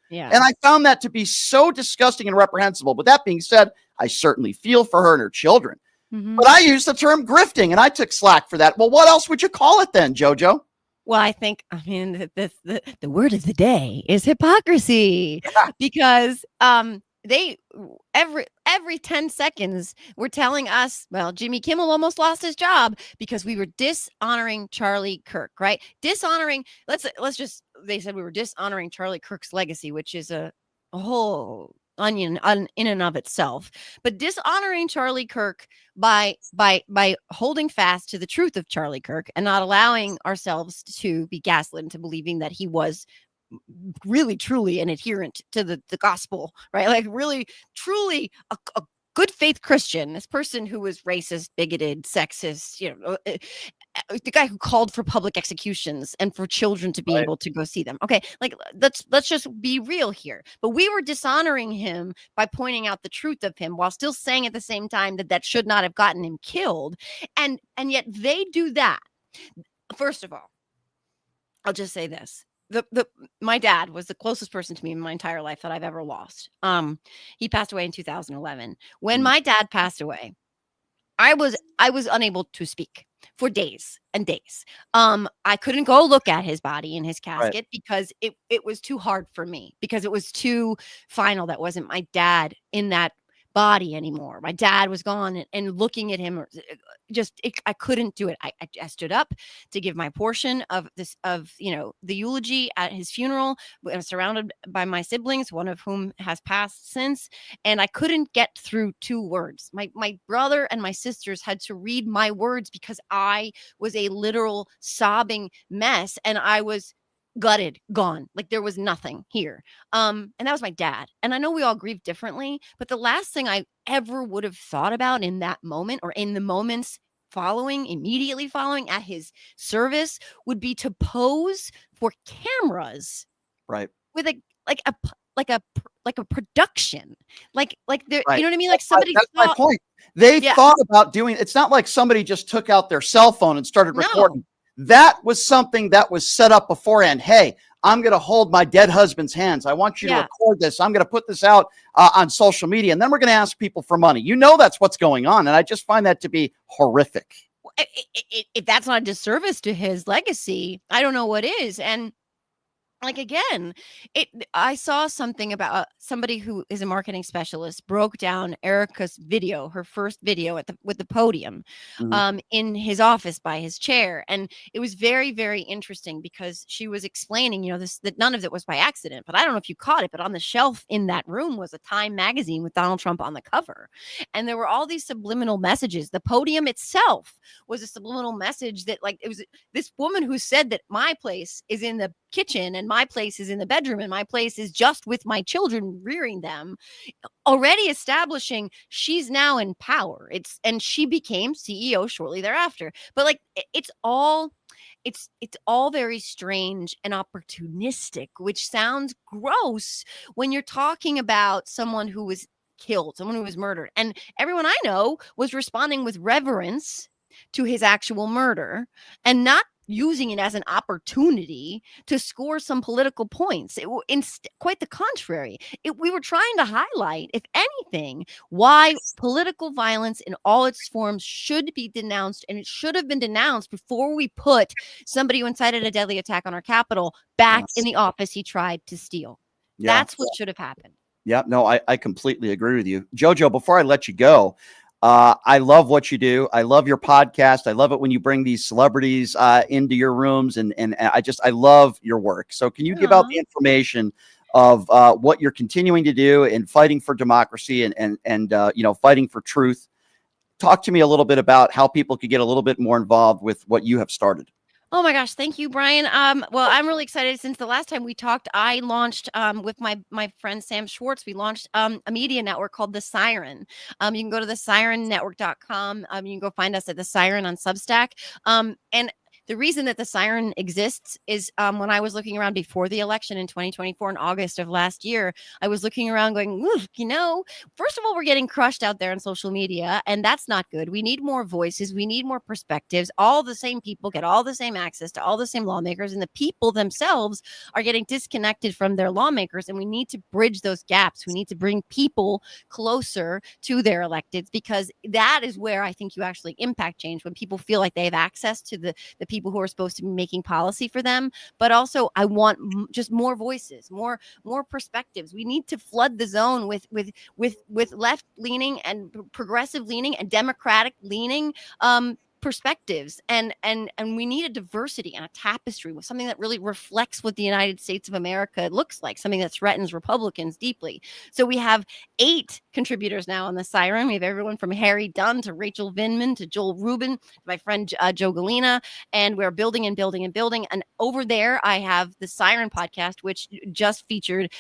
Yeah. And I found that to be so disgusting and reprehensible. But that being said, I certainly feel for her and her children. But I used the term grifting and I took slack for that. Well, what else would you call it then, Jojo? Well, I think, the word of the day is hypocrisy, because they every 10 seconds were telling us, well, Jimmy Kimmel almost lost his job because we were dishonoring Charlie Kirk, right? Dishonoring, they said we were dishonoring Charlie Kirk's legacy, which is a whole onion in and of itself, but dishonoring Charlie Kirk by holding fast to the truth of Charlie Kirk and not allowing ourselves to be gaslit into believing that he was really truly an adherent to the gospel, right? Like, really truly a good faith Christian, this person who was racist, bigoted, sexist, the guy who called for public executions and for children to be able to go see them. Okay, like, let's just be real here. But we were dishonoring him by pointing out the truth of him while still saying at the same time that should not have gotten him killed. And yet they do that. First of all, I'll just say this. My dad was the closest person to me in my entire life that I've ever lost. He passed away in 2011. When my dad passed away, I was unable to speak for days and days. I couldn't go look at his body in his casket because it was too hard for me, because it was too final. That wasn't my dad in that body anymore. My dad was gone, and looking at him, I couldn't do it. I stood up to give my portion of the eulogy at his funeral. I was surrounded by my siblings, one of whom has passed since, and I couldn't get through 2 words. My brother and my sisters had to read my words because I was a literal sobbing mess, and I was gutted, gone. Like, there was nothing here. And that was my dad. And I know we all grieve differently, but the last thing I ever would have thought about in that moment, or in the moments immediately following at his service, would be to pose for cameras, right, with a production, like there, you know what I mean? Like, somebody that's my point. They thought about doing. It's not like somebody just took out their cell phone and started recording. No. That was something that was set up beforehand. Hey, I'm going to hold my dead husband's hands. I want you to record this. I'm going to put this out on social media, and then we're going to ask people for money. That's what's going on. And I just find that to be horrific. If that's not a disservice to his legacy, I don't know what is. And like, again, I saw something about somebody who is a marketing specialist broke down Erica's video, her first video with the podium, in his office by his chair, and it was very, very interesting because she was explaining, that none of it was by accident. But I don't know if you caught it, but on the shelf in that room was a Time magazine with Donald Trump on the cover, and there were all these subliminal messages. The podium itself was a subliminal message that, like, it was this woman who said that my place is in the kitchen and my place is in the bedroom and my place is just with my children, rearing them, already establishing she's now in power. And she became CEO shortly thereafter. But like, it's all very strange and opportunistic, which sounds gross when you're talking about someone who was killed, someone who was murdered. And everyone I know was responding with reverence to his actual murder and not using it as an opportunity to score some political points. Quite the contrary. We were trying to highlight, if anything, why political violence in all its forms should be denounced, and it should have been denounced before we put somebody who incited a deadly attack on our Capitol back in the office he tried to steal. Yeah. That's what should have happened. Yeah, no, I completely agree with you. Jojo, before I let you go, I love what you do. I love your podcast. I love it when you bring these celebrities into your rooms, and I love your work. So can you give out the information of what you're continuing to do in fighting for democracy and fighting for truth? Talk to me a little bit about how people could get a little bit more involved with what you have started. Oh my gosh. Thank you, Brian. Well, I'm really excited. Since the last time we talked, I launched with my friend Sam Schwartz, we launched a media network called The Siren. You can go to thesirennetwork.com. You can go find us at The Siren on Substack. And the reason that The Siren exists is when I was looking around before the election in 2024 in August of last year, I was looking around going, first of all, we're getting crushed out there on social media, and that's not good. We need more voices. We need more perspectives. All the same people get all the same access to all the same lawmakers, and the people themselves are getting disconnected from their lawmakers, and we need to bridge those gaps. We need to bring people closer to their electeds, because that is where I think you actually impact change, when people feel like they have access to the people who are supposed to be making policy for them. But also, I want just more voices, more perspectives. We need to flood the zone with left leaning and progressive leaning and democratic leaning perspectives, and we need a diversity and a tapestry with something that really reflects what the United States of America looks like, something that threatens Republicans deeply. So we have 8 contributors now on The Siren. We have everyone from Harry Dunn to Rachel Vindman to Joel Rubin, my friend Joe Galena, and we're building and building and building. And over there, I have the Siren podcast, which just featured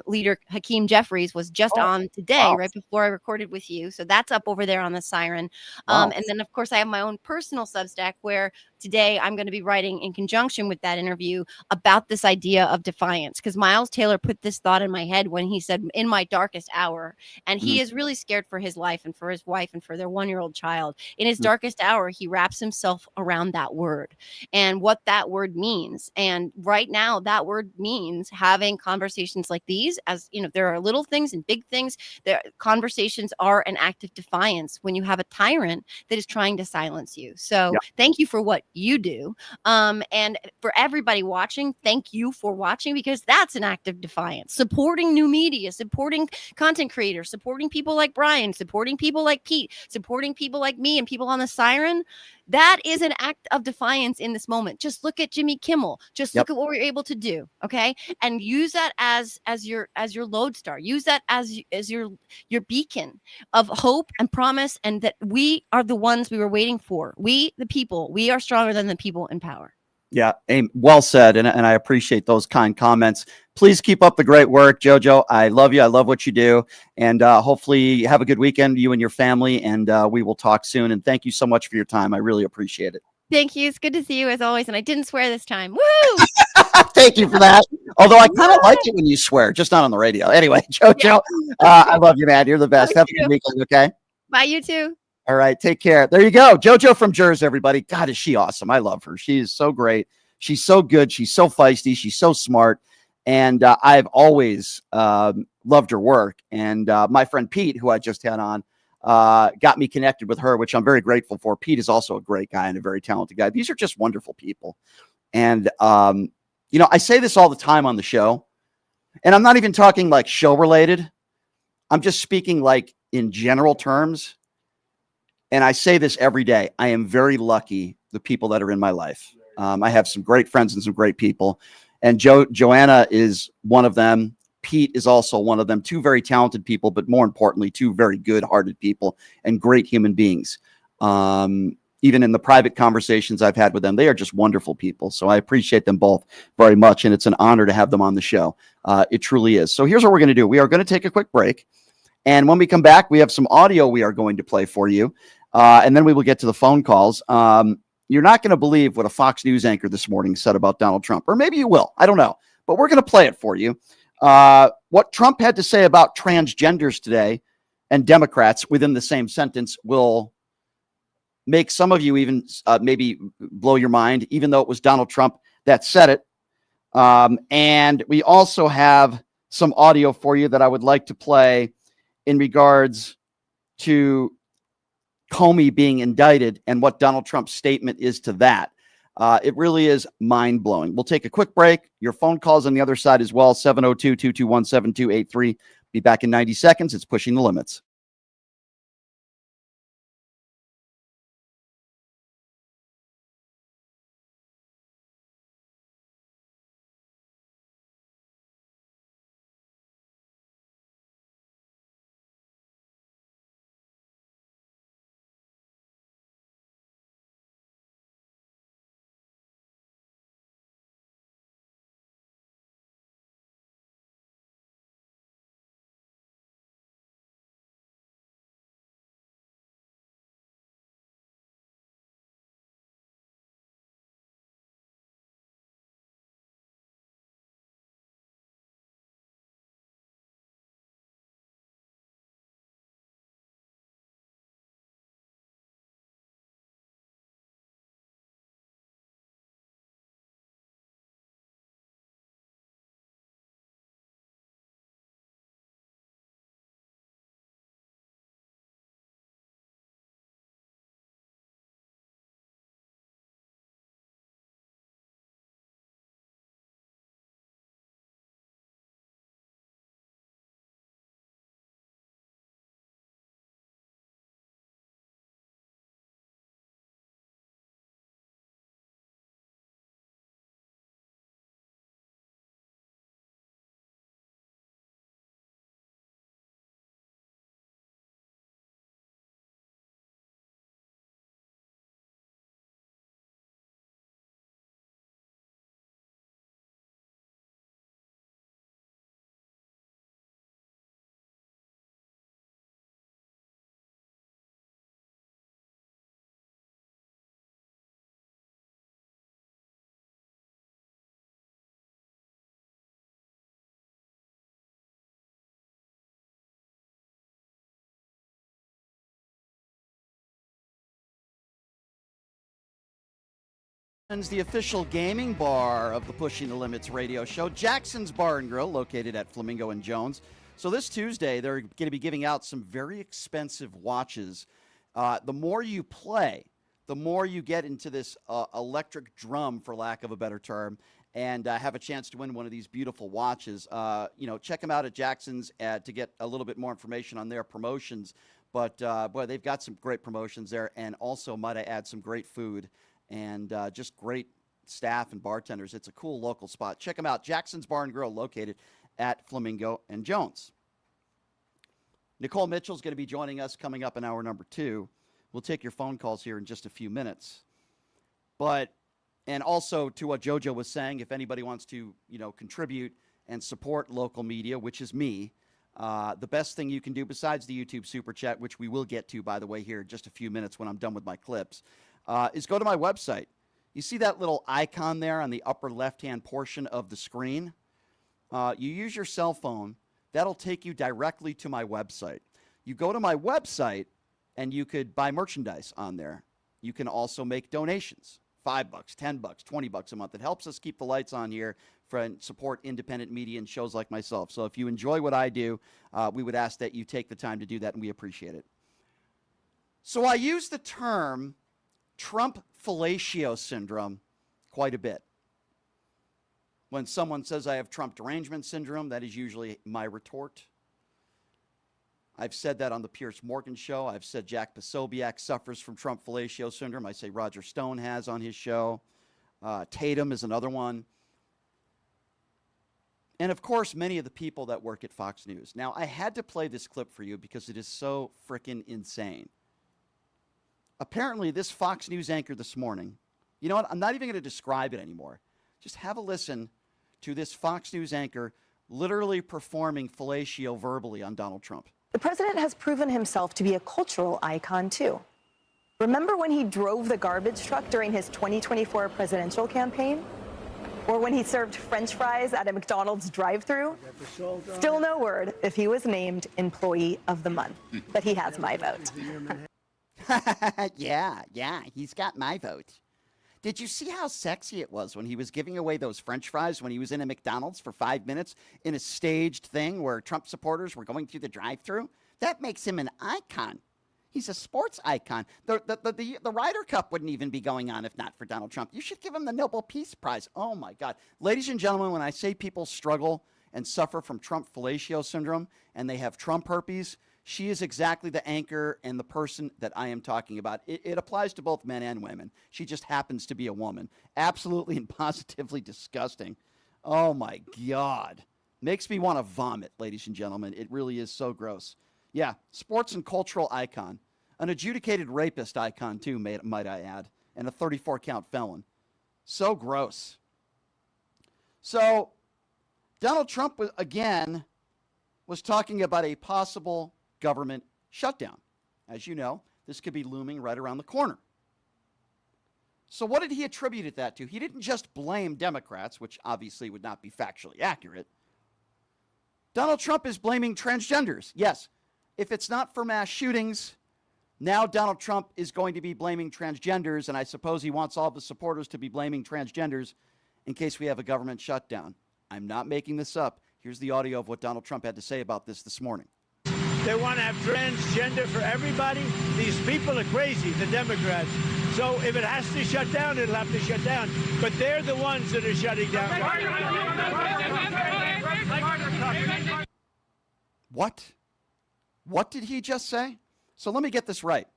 leader Hakeem Jeffries, was just on today, right before I recorded with you. So that's up over there on The Siren. And then, of course, I have my own personal Substack, where today I'm going to be writing in conjunction with that interview about this idea of defiance, because Miles Taylor put this thought in my head when he said, in my darkest hour, and he is really scared for his life and for his wife and for their 1-year-old child. In his darkest hour, he wraps himself around that word and what that word means. And right now, that word means having conversations like these. As you know, there are little things and big things. Conversations are an act of defiance when you have a tyrant that is trying to silence you. So thank you for what you do. And for everybody watching, thank you for watching, because that's an act of defiance. Supporting new media, supporting content creators, supporting people like Brian, supporting people like Pete, supporting people like me and people on The Siren. That is an act of defiance in this moment. Just look at Jimmy Kimmel. Just look at what we're able to do. Okay. And use that as your lodestar. Use that as your beacon of hope and promise, and that we are the ones we were waiting for. We, the people, we are stronger than the people in power. Yeah, well said, and I appreciate those kind comments. Please keep up the great work, Jojo. I love you. I love what you do, and hopefully have a good weekend, you and your family, and we will talk soon. And thank you so much for your time. I really appreciate it. Thank you. It's good to see you as always, and I didn't swear this time. Woo! Thank you for that. Although I kind of like it when you swear, just not on the radio. Anyway, Jojo, I love you, man. You're the best. Have a good weekend, okay? Bye, you too. All right, take care. There you go. Jojo from Jersey, everybody. God, is she awesome. I love her. She is so great. She's so good. She's so feisty. She's so smart. And I've always loved her work. And my friend Pete, who I just had on, got me connected with her, which I'm very grateful for. Pete is also a great guy and a very talented guy. These are just wonderful people. And, I say this all the time on the show, and I'm not even talking like show related. I'm just speaking like in general terms. And I say this every day. I am very lucky, the people that are in my life. I have some great friends and some great people. And Joanna is one of them. Pete is also one of them. Two very talented people, but more importantly, two very good-hearted people and great human beings. Even in the private conversations I've had with them, they are just wonderful people. So I appreciate them both very much. And it's an honor to have them on the show. It truly is. So here's what we're going to do. We are going to take a quick break. And when we come back, we have some audio we are going to play for you. And then we will get to the phone calls. You're not going to believe what a Fox News anchor this morning said about Donald Trump. Or maybe you will. I don't know. But we're going to play it for you. What Trump had to say about transgenders today and Democrats within the same sentence will make some of you even maybe blow your mind, even though it was Donald Trump that said it. And we also have some audio for you that I would like to play in regards to Comey being indicted and what Donald Trump's statement is to that. It really is mind-blowing. We'll take a quick break. Your phone calls on the other side as well, 702-221-7283. Be back in 90 seconds. It's Pushing the Limits. The official gaming bar of the Pushing the Limits radio show, Jackson's Bar and Grill, located at Flamingo and Jones. So this Tuesday, they're going to be giving out some very expensive watches. The more you play, the more you get into this electric drum, for lack of a better term, and have a chance to win one of these beautiful watches. Check them out at Jackson's to get a little bit more information on their promotions. But, boy, they've got some great promotions there, and also, might I add, some great food. And just great staff and bartenders. It's a cool local spot. Check them out. Jackson's Bar and Grill, located at Flamingo and Jones. Nicole Mitchell is going to be joining us coming up in hour number 2. We'll take your phone calls here in just a few minutes. And also to what Jojo was saying, if anybody wants to, contribute and support local media, which is me, the best thing you can do besides the YouTube Super Chat, which we will get to, by the way, here in just a few minutes when I'm done with my clips, is go to my website. You see that little icon there on the upper left-hand portion of the screen? You use your cell phone. That'll take you directly to my website. You go to my website, and you could buy merchandise on there. You can also make donations, $5, $10, $20 a month. It helps us keep the lights on here and support independent media and shows like myself. So if you enjoy what I do, we would ask that you take the time to do that, and we appreciate it. So I use the term Trump fellatio syndrome quite a bit. When someone says I have Trump derangement syndrome, that is usually my retort. I've said that on the Piers Morgan show. I've said Jack Posobiec suffers from Trump fellatio syndrome. I say Roger Stone has on his show. Tatum is another one. And, of course, many of the people that work at Fox News. Now, I had to play this clip for you because it is so freaking insane. Apparently, this Fox News anchor this morning, you know what? I'm not even going to describe it anymore. Just have a listen to this Fox News anchor literally performing fellatio verbally on Donald Trump. The president has proven himself to be a cultural icon, too. Remember when he drove the garbage truck during his 2024 presidential campaign? Or when he served French fries at a McDonald's drive-thru? Still no word if he was named Employee of the Month, but he has my vote. Yeah, he's got my vote. Did you see how sexy it was when he was giving away those French fries when he was in a McDonald's for 5 minutes in a staged thing where Trump supporters were going through the drive-thru? That makes him an icon. He's a sports icon. The Ryder Cup wouldn't even be going on if not for Donald Trump. You should give him the Nobel Peace Prize. Oh, my God. Ladies and gentlemen, when I say people struggle and suffer from Trump fellatio syndrome and they have Trump herpes, she is exactly the anchor and the person that I am talking about. It applies to both men and women. She just happens to be a woman. Absolutely and positively disgusting. Oh, my God. Makes me want to vomit, ladies and gentlemen. It really is so gross. Yeah, sports and cultural icon. An adjudicated rapist icon, too, might I add. And a 34-count felon. So gross. So, Donald Trump, again, was talking about a possible government shutdown. As you know, this could be looming right around the corner. So what did he attribute that to? He didn't just blame Democrats, which obviously would not be factually accurate. Donald Trump is blaming transgenders. Yes, if it's not for mass shootings, now Donald Trump is going to be blaming transgenders, and I suppose he wants all the supporters to be blaming transgenders in case we have a government shutdown. I'm not making this up. Here's the audio of what Donald Trump had to say about this morning. They want to have transgender for everybody. These people are crazy, the Democrats. So if it has to shut down, it'll have to shut down. But they're the ones that are shutting down. What? What did he just say? So let me get this right.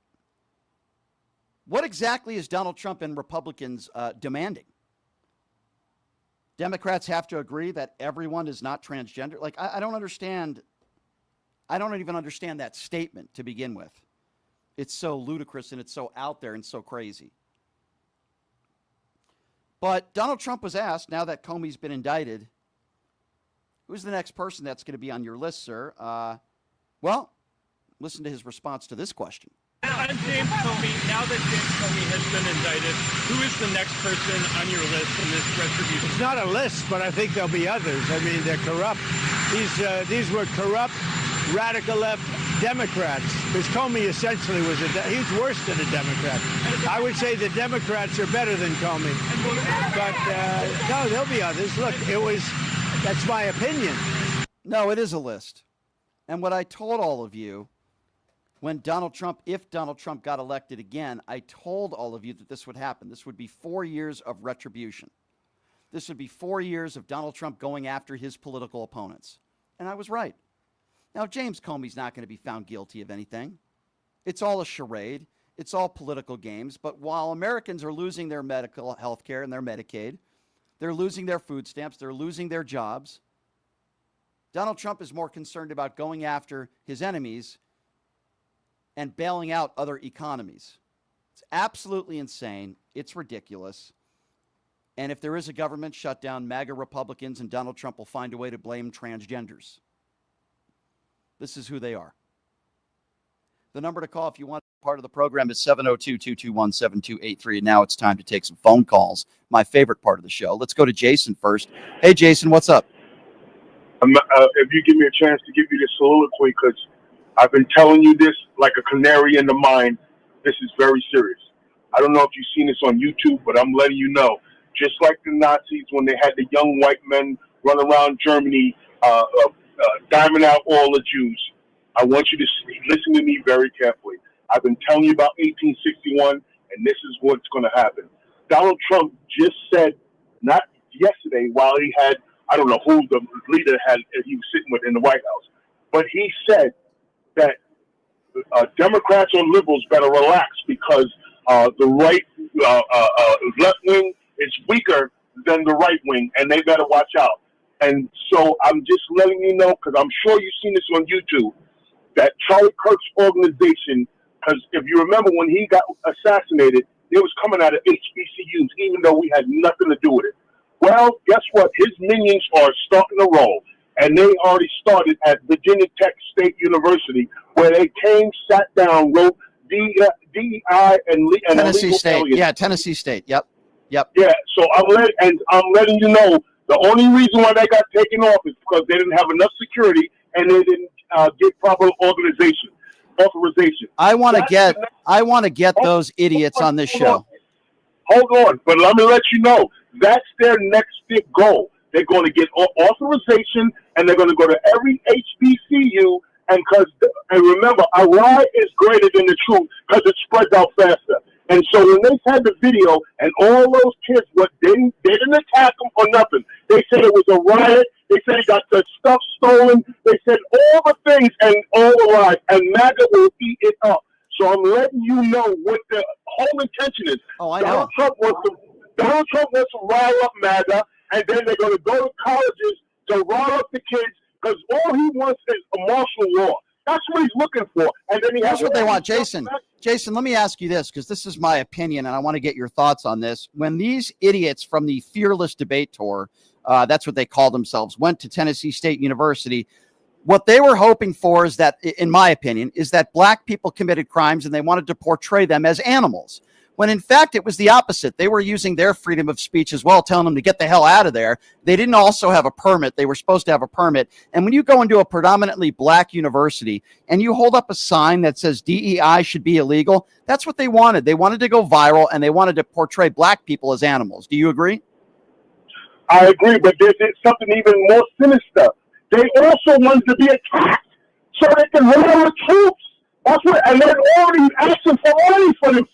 What exactly is Donald Trump and Republicans demanding? Democrats have to agree that everyone is not transgender? Like, I don't understand. I don't even understand that statement to begin with. It's so ludicrous and it's so out there and so crazy. But Donald Trump was asked, now that Comey's been indicted, who's the next person that's going to be on your list, sir? Well, listen to his response to this question. I'm James Comey. Now that James Comey has been indicted, who is the next person on your list in this retribution? It's not a list, but I think there'll be others. I mean, they're corrupt. These were corrupt, radical left Democrats. Because Comey essentially was he's worse than a Democrat. I would say the Democrats are better than Comey. But no, there'll be others. Look, that's my opinion. No, it is a list. And what I told all of you when if Donald Trump got elected again, I told all of you that this would happen. This would be 4 years of retribution. This would be 4 years of Donald Trump going after his political opponents. And I was right. Now, James Comey's not going to be found guilty of anything. It's all a charade. It's all political games. But while Americans are losing their medical health care and their Medicaid, they're losing their food stamps, they're losing their jobs, Donald Trump is more concerned about going after his enemies and bailing out other economies. It's absolutely insane. It's ridiculous. And if there is a government shutdown, MAGA Republicans and Donald Trump will find a way to blame transgenders. This is who they are. The number to call if you want part of the program is 702-221-7283. And now it's time to take some phone calls. My favorite part of the show. Let's go to Jason first. Hey, Jason, what's up? If you give me a chance to give you this soliloquy, because I've been telling you this like a canary in the mine. This is very serious. I don't know if you've seen this on YouTube, but I'm letting you know. Just like the Nazis when they had the young white men run around Germany, diamond out all the Jews. I want you to listen to me very carefully. I've been telling you about 1861, and this is what's going to happen. Donald Trump just said, not yesterday while he had, I don't know who the leader had he was sitting with in the White House, but he said that Democrats or liberals better relax because the right left wing is weaker than the right wing, and they better watch out. And so I'm just letting you know, because I'm sure you've seen this on YouTube, that Charlie Kirk's organization, because if you remember when he got assassinated, it was coming out of HBCUs, even though we had nothing to do with it. Well, guess what? His minions are starting to roll, and they already started at Virginia Tech State University, where they came, sat down, wrote DEI and Tennessee illegal State. aliens. Yeah, Tennessee State. Yep. Yeah, so I'm letting you know the only reason why they got taken off is because they didn't have enough security and they didn't get proper authorization. I want to get those idiots on this show. Hold on, but let me let you know that's their next big goal. They're going to get authorization, and they're going to go to every HBCU. And remember, a lie is greater than the truth because it spreads out faster. And so when they had the video and all those kids, they didn't attack them or nothing. They said it was a riot. They said he got the stuff stolen. They said all the things and all the lies. And MAGA will eat it up. So I'm letting you know what the whole intention is. Oh, I know. Donald Trump wants to rile up MAGA, and then they're going to go to colleges to rile up the kids because all he wants is a martial law. That's what he's looking for. And then that's what they want, Jason. Jason, let me ask you this, because this is my opinion, and I want to get your thoughts on this. When these idiots from the Fearless Debate Tour, that's what they call themselves, went to Tennessee State University, what they were hoping for is that, in my opinion, is that black people committed crimes and they wanted to portray them as animals. When in fact, it was the opposite. They were using their freedom of speech as well, telling them to get the hell out of there. They didn't also have a permit. They were supposed to have a permit. And when you go into a predominantly black university and you hold up a sign that says DEI should be illegal, that's what they wanted. They wanted to go viral and they wanted to portray black people as animals. Do you agree? I agree, but there's something even more sinister. They also wanted to be attacked so they can run out of troops. That's what, and they're already asking for money for this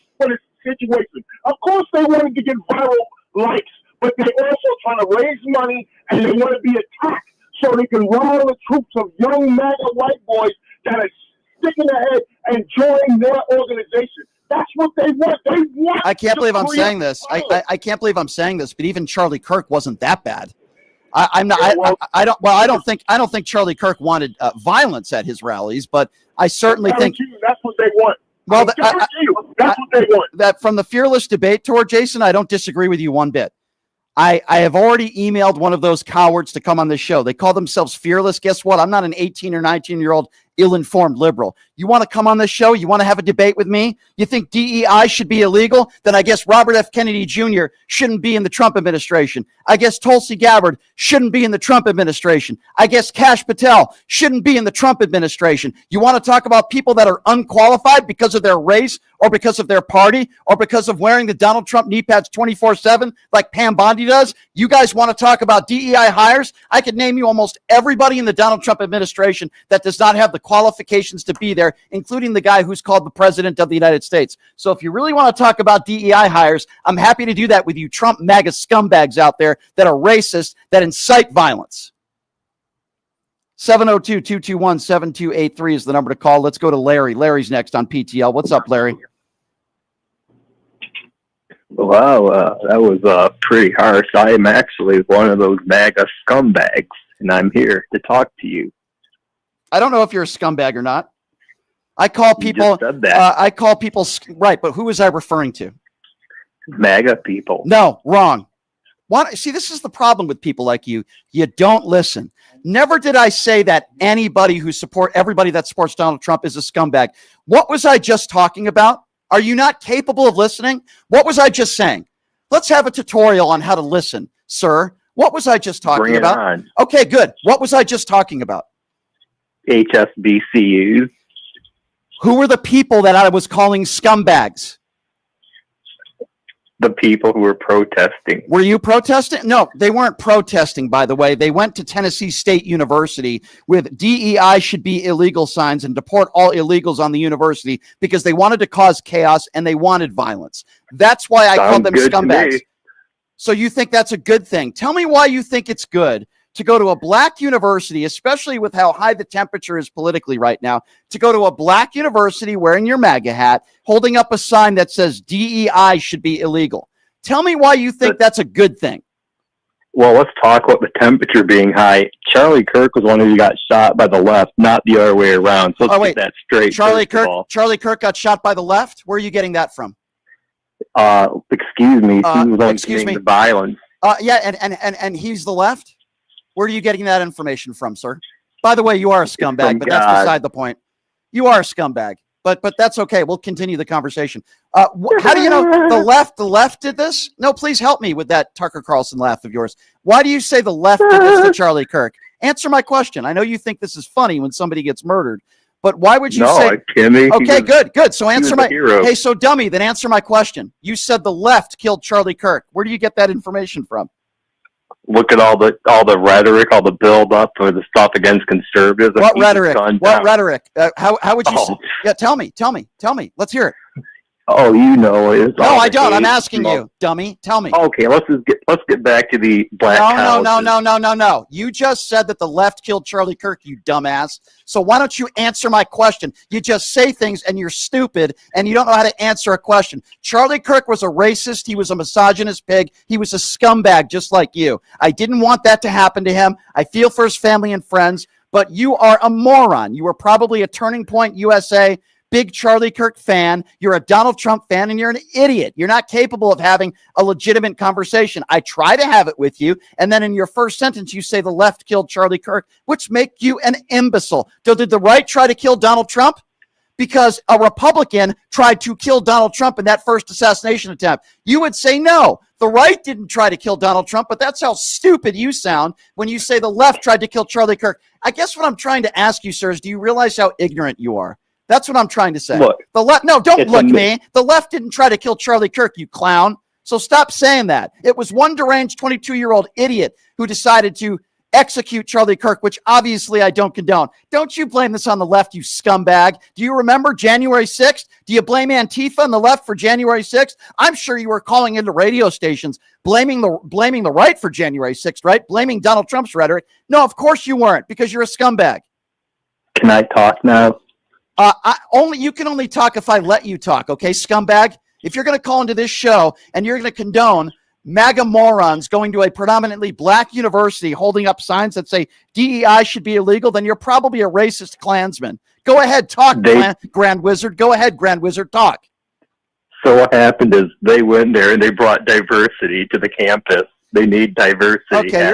situation. Of course, they wanted to get viral likes, but they're also trying to raise money and they want to be attacked so they can run all the troops of young MAGA white boys that are sticking ahead and joining their organization. That's what they want. They want. I can't believe I'm saying this. I can't believe I'm saying this, but even Charlie Kirk wasn't that bad. I don't think Charlie Kirk wanted violence at his rallies, but I certainly think that's what they want. Well, that's what they want. That from the Fearless Debate Tour, Jason, I don't disagree with you one bit. I have already emailed one of those cowards to come on this show. They call themselves Fearless. Guess what? I'm not an 18 or 19-year-old ill-informed liberal. You want to come on this show? You want to have a debate with me? You think DEI should be illegal? Then I guess Robert F. Kennedy Jr. shouldn't be in the Trump administration. I guess Tulsi Gabbard shouldn't be in the Trump administration. I guess Kash Patel shouldn't be in the Trump administration. You want to talk about people that are unqualified because of their race or because of their party or because of wearing the Donald Trump knee pads 24/7 like Pam Bondi does? You guys want to talk about DEI hires? I could name you almost everybody in the Donald Trump administration that does not have the qualifications to be there, including the guy who's called the president of the United States. So if you really want to talk about DEI hires, I'm happy to do that with you Trump MAGA scumbags out there that are racist, that incite violence. 702-221-7283 is the number to call. Let's go to Larry. Larry's next on PTL. What's up, Larry? Wow, that was pretty harsh. I am actually one of those MAGA scumbags, and I'm here to talk to you. I don't know if you're a scumbag or not. I call people. I call people right, but who was I referring to? MAGA people. No, wrong. See, this is the problem with people like you. You don't listen. Never did I say that everybody that supports Donald Trump is a scumbag. What was I just talking about? Are you not capable of listening? What was I just saying? Let's have a tutorial on how to listen, sir. What was I just talking about? On. Okay, good. What was I just talking about? HSBCUs. Who were the people that I was calling scumbags? The people who were protesting. Were you protesting? No, they weren't protesting, by the way. They went to Tennessee State University with DEI should be illegal signs and deport all illegals on the university because they wanted to cause chaos and they wanted violence. That's why I called them scumbags. So you think that's a good thing. Tell me why you think it's good to go to a black university, especially with how high the temperature is politically right now, to go to a black university wearing your MAGA hat, holding up a sign that says DEI should be illegal. Tell me why you think that's a good thing. Well, let's talk about the temperature being high. Charlie Kirk was one who got shot by the left, not the other way around. So let's get that straight. Charlie Kirk got shot by the left? Where are you getting that from? Excuse me. He was only getting the violence. And he's the left? Where are you getting that information from, sir? By the way, you are a scumbag, but that's beside the point. You are a scumbag, but that's okay. We'll continue the conversation. How do you know the left did this? No, please help me with that Tucker Carlson laugh of yours. Why do you say the left did this to Charlie Kirk? Answer my question. I know you think this is funny when somebody gets murdered, but why would you say? Timmy, okay, good. So answer my. Hey, so dummy, then answer my question. You said the left killed Charlie Kirk. Where do you get that information from? Look at all the rhetoric, all the build up for the stuff against conservatives. What rhetoric? What rhetoric? How would you? Yeah, tell me. Let's hear it. Oh, you know it. No, I don't. I'm asking you, dummy. Tell me. Okay, let's get back to the black. No. You just said that the left killed Charlie Kirk, you dumbass. So why don't you answer my question? You just say things and you're stupid and you don't know how to answer a question. Charlie Kirk was a racist. He was a misogynist pig. He was a scumbag just like you. I didn't want that to happen to him. I feel for his family and friends, but you are a moron. You were probably a Turning Point USA big Charlie Kirk fan. You're a Donald Trump fan and you're an idiot. You're not capable of having a legitimate conversation. I try to have it with you. And then in your first sentence, you say the left killed Charlie Kirk, which make you an imbecile. So did the right try to kill Donald Trump? Because a Republican tried to kill Donald Trump in that first assassination attempt. You would say no. The right didn't try to kill Donald Trump, but that's how stupid you sound when you say the left tried to kill Charlie Kirk. I guess what I'm trying to ask you, sir, is do you realize how ignorant you are? That's what I'm trying to say. Look, the left, no, don't look me. The left didn't try to kill Charlie Kirk, you clown. So stop saying that. It was one deranged 22-year-old idiot who decided to execute Charlie Kirk, which obviously I don't condone. Don't you blame this on the left, you scumbag. Do you remember January 6th? Do you blame Antifa on the left for January 6th? I'm sure you were calling into radio stations blaming the right for January 6th, right? Blaming Donald Trump's rhetoric. No, of course you weren't, because you're a scumbag. Can I talk now? You can only talk if I let you talk, okay, scumbag? If you're going to call into this show and you're going to condone MAGA morons going to a predominantly black university holding up signs that say DEI should be illegal, then you're probably a racist Klansman. Go ahead, talk, Grand Wizard. Go ahead, Grand Wizard, talk. So what happened is they went there and they brought diversity to the campus. They need diversity. Okay,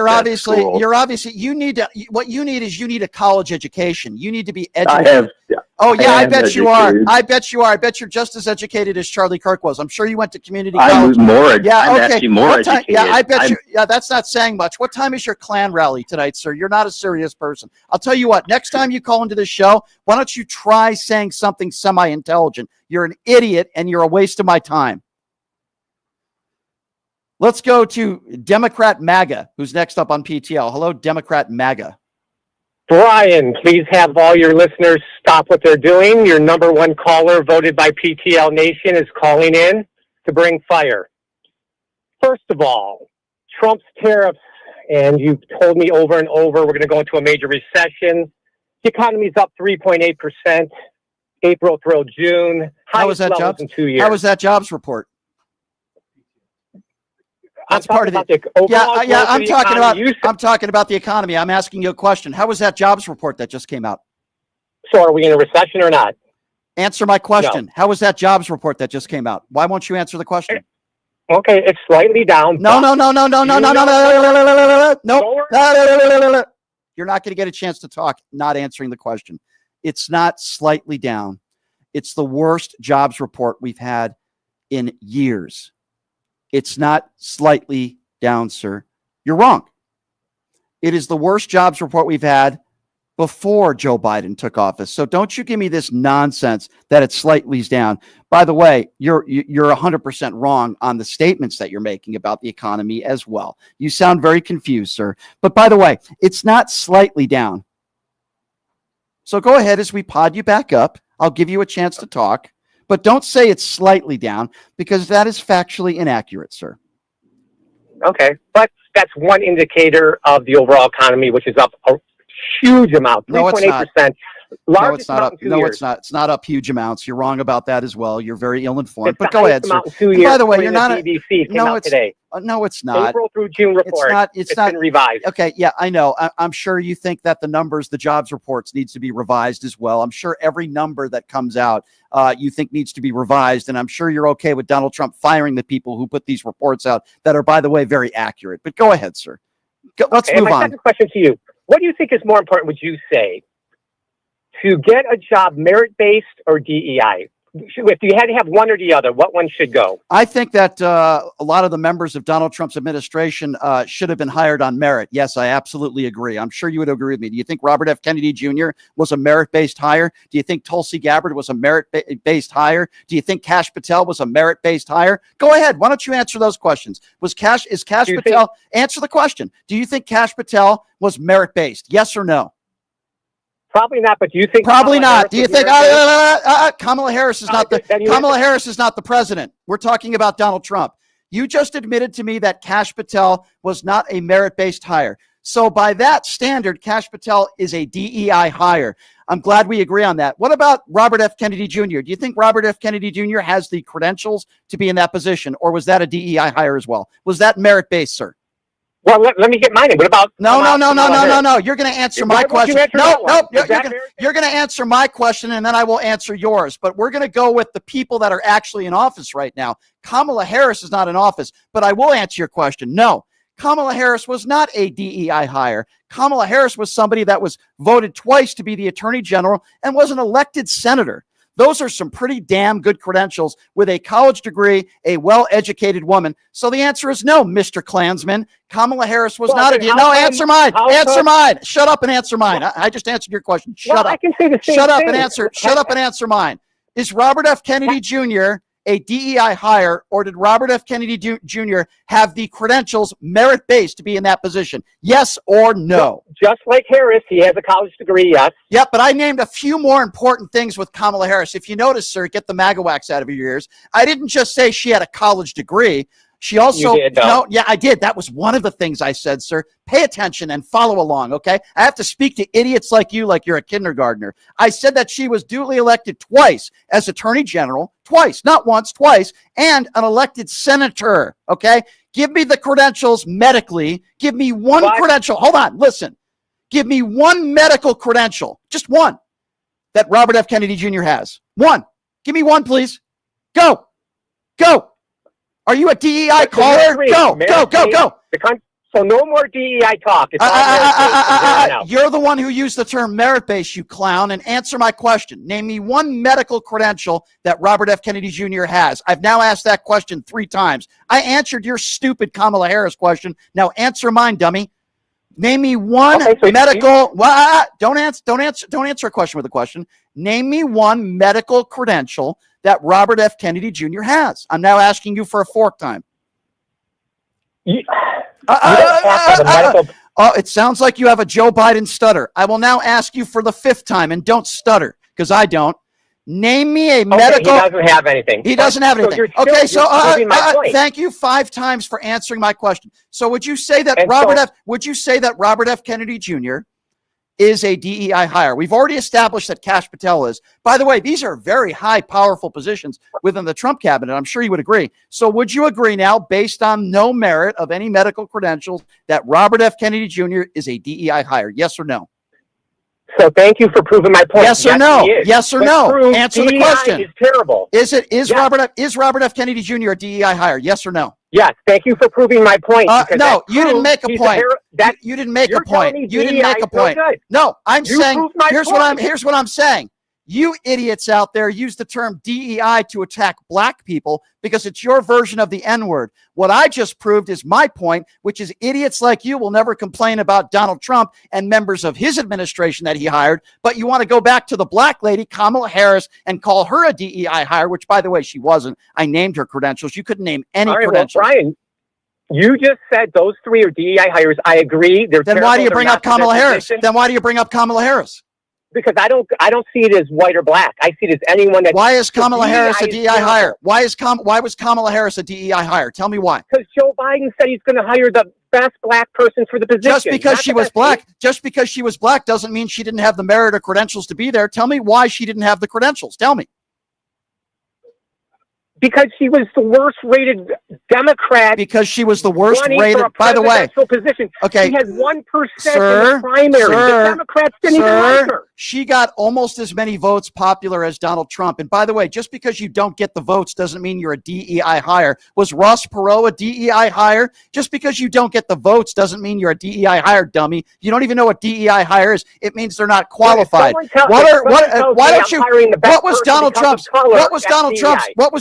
you need a college education. You need to be educated. I bet you are. I bet you're just as educated as Charlie Kirk was. I'm sure you went to community college. I was more. Actually more educated. I bet you. Yeah, that's not saying much. What time is your Klan rally tonight, sir? You're not a serious person. I'll tell you what. Next time you call into this show, why don't you try saying something semi-intelligent? You're an idiot and you're a waste of my time. Let's go to Democrat MAGA, who's next up on PTL. Hello, Democrat MAGA. Brian, please have all your listeners stop what they're doing. Your number one caller voted by PTL Nation is calling in to bring fire. First of all, Trump's tariffs, and you've told me over and over we're going to go into a major recession. The economy's up 3.8%, April through June. How was that jobs? In 2 years. How was that jobs report? That's part of it. I'm talking about the economy. I'm asking you a question. How was that jobs report that just came out? So are we in a recession or not? Answer my question. No. How was that jobs report that just came out? Why won't you answer the question? Okay, it's slightly down. No. You're not going to get a chance to talk not answering the question. It's not slightly down. It's the worst jobs report we've had in years. It's not slightly down, sir. You're wrong. It is the worst jobs report we've had before Joe Biden took office. So don't you give me this nonsense that it's slightly down. By the way, you're 100% wrong on the statements that you're making about the economy as well. You sound very confused, sir. But by the way, it's not slightly down. So go ahead as we pod you back up. I'll give you a chance to talk. But don't say it's slightly down, because that is factually inaccurate, sir. Okay. But that's one indicator of the overall economy, which is up a huge amount, 3.8%. No, it's not up. No, it's not. It's not up huge amounts. You're wrong about that as well. You're very ill-informed. But go ahead, sir. And by the way, you're not. No, it's today. No, it's not. April through June report. It's not been revised. Okay, yeah, I know. I'm sure you think that the numbers, the jobs reports, needs to be revised as well. I'm sure every number that comes out, you think needs to be revised, and I'm sure you're okay with Donald Trump firing the people who put these reports out that are, by the way, very accurate. But go ahead, sir. Let's move on. My second question to you: what do you think is more important? Would you say to get a job merit-based or DEI? If you had to have one or the other, what one should go? I think that a lot of the members of Donald Trump's administration should have been hired on merit. Yes, I absolutely agree. I'm sure you would agree with me. Do you think Robert F. Kennedy Jr. was a merit-based hire? Do you think Tulsi Gabbard was a merit-based hire? Do you think Kash Patel was a merit-based hire? Go ahead. Why don't you answer those questions? Answer the question. Do you think Kash Patel was merit-based? Yes or no? Probably not, but do you think? Probably not. Do you think Kamala Harris is not Kamala Harris is not the president? We're talking about Donald Trump. You just admitted to me that Kash Patel was not a merit-based hire. So by that standard, Kash Patel is a DEI hire. I'm glad we agree on that. What about Robert F. Kennedy Jr.? Do you think Robert F. Kennedy Jr. has the credentials to be in that position, or was that a DEI hire as well? Was that merit-based, sir? Well, let me get mine. What about? No. You're going to answer my question. You're going to answer my question, and then I will answer yours. But we're going to go with the people that are actually in office right now. Kamala Harris is not in office, but I will answer your question. No, Kamala Harris was not a DEI hire. Kamala Harris was somebody that was voted twice to be the attorney general and was an elected senator. Those are some pretty damn good credentials with a college degree, a well-educated woman. So the answer is no, Mr. Klansman. Kamala Harris was not a... No, answer mine. Answer mine. Shut up and answer mine. I just answered your question. Shut up. I can say the same Shut up thing. and answer. Shut up and answer mine. Is Robert F. Kennedy Jr. a DEI hire, or did Robert F. Kennedy Jr. have the credentials merit-based to be in that position? Yes or no? Just like Harris, he has a college degree, yes. Yep, but I named a few more important things with Kamala Harris. If you notice, sir, get the MAGA wax out of your ears. I didn't just say she had a college degree. She also, you did, no. Yeah, I did. That was one of the things I said, sir. Pay attention and follow along, okay? I have to speak to idiots like you like you're a kindergartner. I said that she was duly elected twice as Attorney General, twice, not once, twice, and an elected senator, okay? Give me the credentials medically. Give me one credential. Hold on, listen. Give me one medical credential, just one, that Robert F. Kennedy Jr. has. One. Give me one, please. Go. Are you a DEI caller? Go. So no more DEI talk. You're the one who used the term merit-based, you clown, and answer my question. Name me one medical credential that Robert F. Kennedy Jr. has. I've now asked that question 3 times. I answered your stupid Kamala Harris question. Now answer mine, dummy. Name me one medical. Don't answer a question with a question. Name me one medical credential that Robert F. Kennedy Jr. has. I'm now asking you for a 4th time. It sounds like you have a Joe Biden stutter. I will now ask you for the 5th time, and don't stutter, because I don't. Name me a medical. He doesn't have anything. He doesn't have anything. Thank you 5 times for answering my question. So would you say that Robert F. Kennedy Jr. is a DEI hire? We've already established that Kash Patel is. By the way, these are very high, powerful positions within the Trump cabinet. I'm sure you would agree. So would you agree now, based on no merit of any medical credentials, that Robert F. Kennedy Jr. is a DEI hire? Yes or no? So thank you for proving my point. Yes or no? Yes or no? Answer the question. Is terrible. Is Robert F. Kennedy Jr. a DEI hire? Yes or no? Yes. Thank you for proving my point. No, you didn't make a point. You didn't make a point. You didn't make a point. No, I'm saying here's what I'm saying. You idiots out there use the term DEI to attack black people because it's your version of the N-word. What I just proved is my point, which is idiots like you will never complain about Donald Trump and members of his administration that he hired, but you want to go back to the black lady, Kamala Harris, and call her a DEI hire, which, by the way, she wasn't. I named her credentials. You couldn't name any credentials. Well, Brian, you just said those 3 are DEI hires. I agree. Then why do you bring up Kamala Harris? because I don't see it as white or black. I see it as anyone that. Why is Kamala Harris a DEI hire? Why was Kamala Harris a DEI hire? Tell me why. Because Joe Biden said he's going to hire the best black person for the position. Just because she was black doesn't mean she didn't have the merit or credentials to be there. Tell me why she didn't have the credentials. Tell me. Because she was the worst rated Democrat. Because she was the worst rated. By the way, position. Okay, she had 1% in the primary. The Democrats didn't even like her. She got almost as many votes popular as Donald Trump. And by the way, just because you don't get the votes doesn't mean you're a DEI hire. Was Ross Perot a DEI hire? Just because you don't get the votes doesn't mean you're a DEI hire, dummy. You don't even know what DEI hire is. It means they're not qualified. What was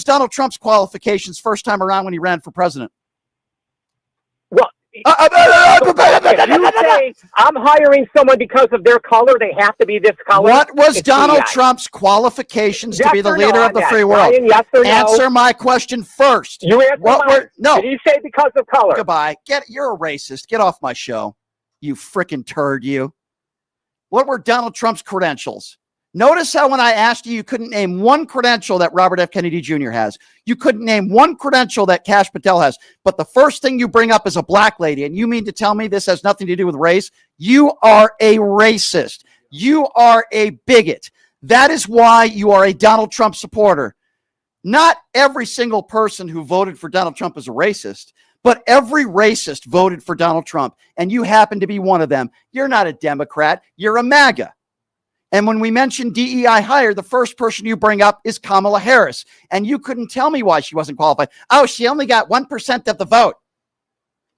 Donald Trump's qualifications first time around when he ran for president? Well, you say I'm hiring someone because of their color, they have to be this color. What was Donald Trump's qualifications to be the leader of the free world? Ryan, yes or no? Answer my question first. You answer no. Did he say because of color? Goodbye. You're a racist. Get off my show. You frickin' turd, you. What were Donald Trump's credentials? Notice how when I asked you, you couldn't name one credential that Robert F. Kennedy Jr. has. You couldn't name one credential that Kash Patel has. But the first thing you bring up is a black lady. And you mean to tell me this has nothing to do with race? You are a racist. You are a bigot. That is why you are a Donald Trump supporter. Not every single person who voted for Donald Trump is a racist, but every racist voted for Donald Trump. And you happen to be one of them. You're not a Democrat. You're a MAGA. And when we mention DEI hire, the first person you bring up is Kamala Harris. And you couldn't tell me why she wasn't qualified. Oh, she only got 1% of the vote.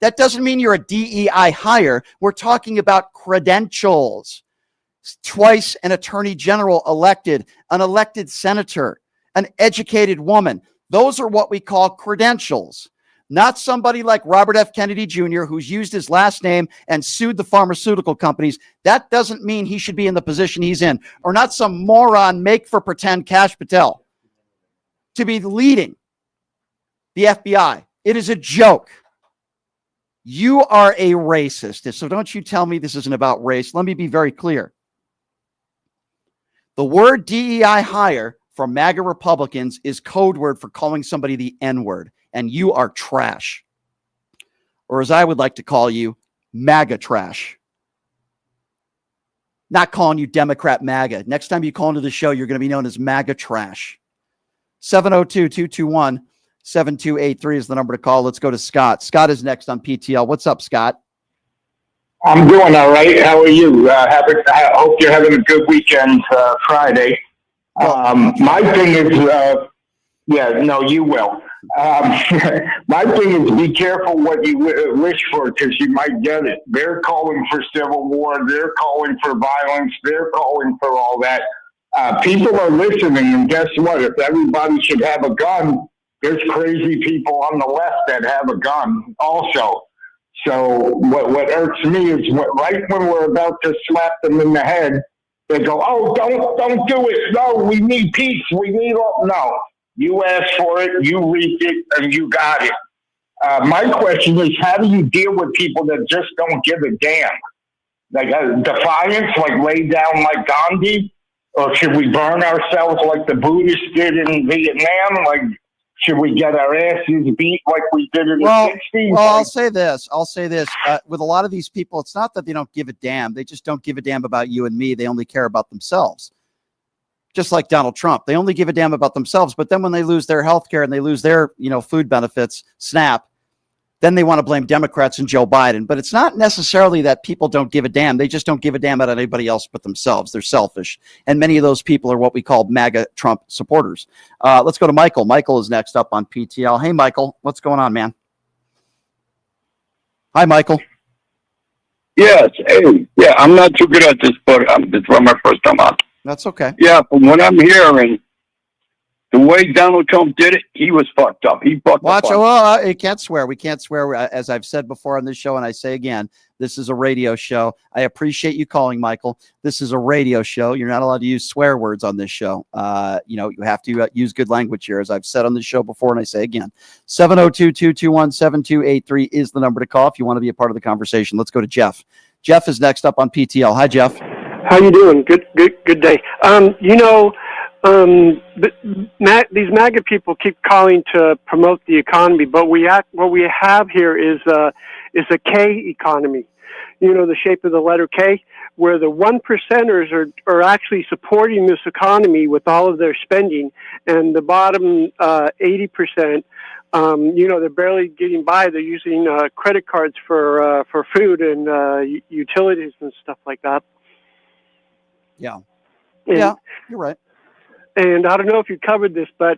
That doesn't mean you're a DEI hire. We're talking about credentials. Twice an attorney general elected, an elected senator, an educated woman. Those are what we call credentials. Not somebody like Robert F. Kennedy Jr., who's used his last name and sued the pharmaceutical companies. That doesn't mean he should be in the position he's in. Or not some moron make for pretend Kash Patel to be leading the FBI. It is a joke. You are a racist. So don't you tell me this isn't about race. Let me be very clear. The word DEI hire for MAGA Republicans is code word for calling somebody the N-word. And you are trash. Or as I would like to call you, MAGA trash. Not calling you Democrat MAGA. Next time you call into the show, you're going to be known as MAGA trash. 702-221-7283 is the number to call. Let's go to Scott. Scott is next on PTL. What's up, Scott? I'm doing all right. How are you? I hope you're having a good weekend Friday. My thing is, you will. My thing is be careful what you wish for because you might get it. They're calling for civil war. They're calling for violence. They're calling for all that. People are listening, and guess what? If everybody should have a gun, there's crazy people on the left that have a gun also. So what irks me is right when we're about to slap them in the head, they go, "Oh, don't do it. No, we need peace. We need all." No. You asked for it, you reaped it, and you got it. My question is, how do you deal with people that just don't give a damn? Like defiance, like lay down like Gandhi? Or should we burn ourselves like the Buddhists did in Vietnam? Like, should we get our asses beat like we did in the 60s? Well, I'll say this. With a lot of these people, it's not that they don't give a damn. They just don't give a damn about you and me. They only care about themselves. Just like Donald Trump, they only give a damn about themselves. But then when they lose their health care and they lose their, food benefits, SNAP, then they want to blame Democrats and Joe Biden. But it's not necessarily that people don't give a damn. They just don't give a damn about anybody else but themselves. They're selfish. And many of those people are what we call MAGA Trump supporters. Let's go to Michael. Michael is next up on PTL. Hey, Michael, what's going on, man? Hi, Michael. Yes. Hey, yeah, I'm not too good at this, but it's my first time on. That's okay. Yeah, from what I'm hearing, the way Donald Trump did it, he was fucked up. He fucked up. Well, you can't swear. We can't swear. As I've said before on this show, and I say again, this is a radio show. I appreciate you calling, Michael. This is a radio show. You're not allowed to use swear words on this show. You have to use good language here, as I've said on the show before, and I say again. 702-221-7283 is the number to call if you want to be a part of the conversation. Let's go to Jeff. Jeff is next up on PTL. Hi, Jeff. How you doing? Good day. These MAGA people keep calling to promote the economy, but what we have here is a K economy. You know, the shape of the letter K, where the 1%ers are actually supporting this economy with all of their spending, and the bottom 80%, they're barely getting by. They're using credit cards for food and utilities and stuff like that. Yeah. And, yeah, you're right. And I don't know if you covered this, but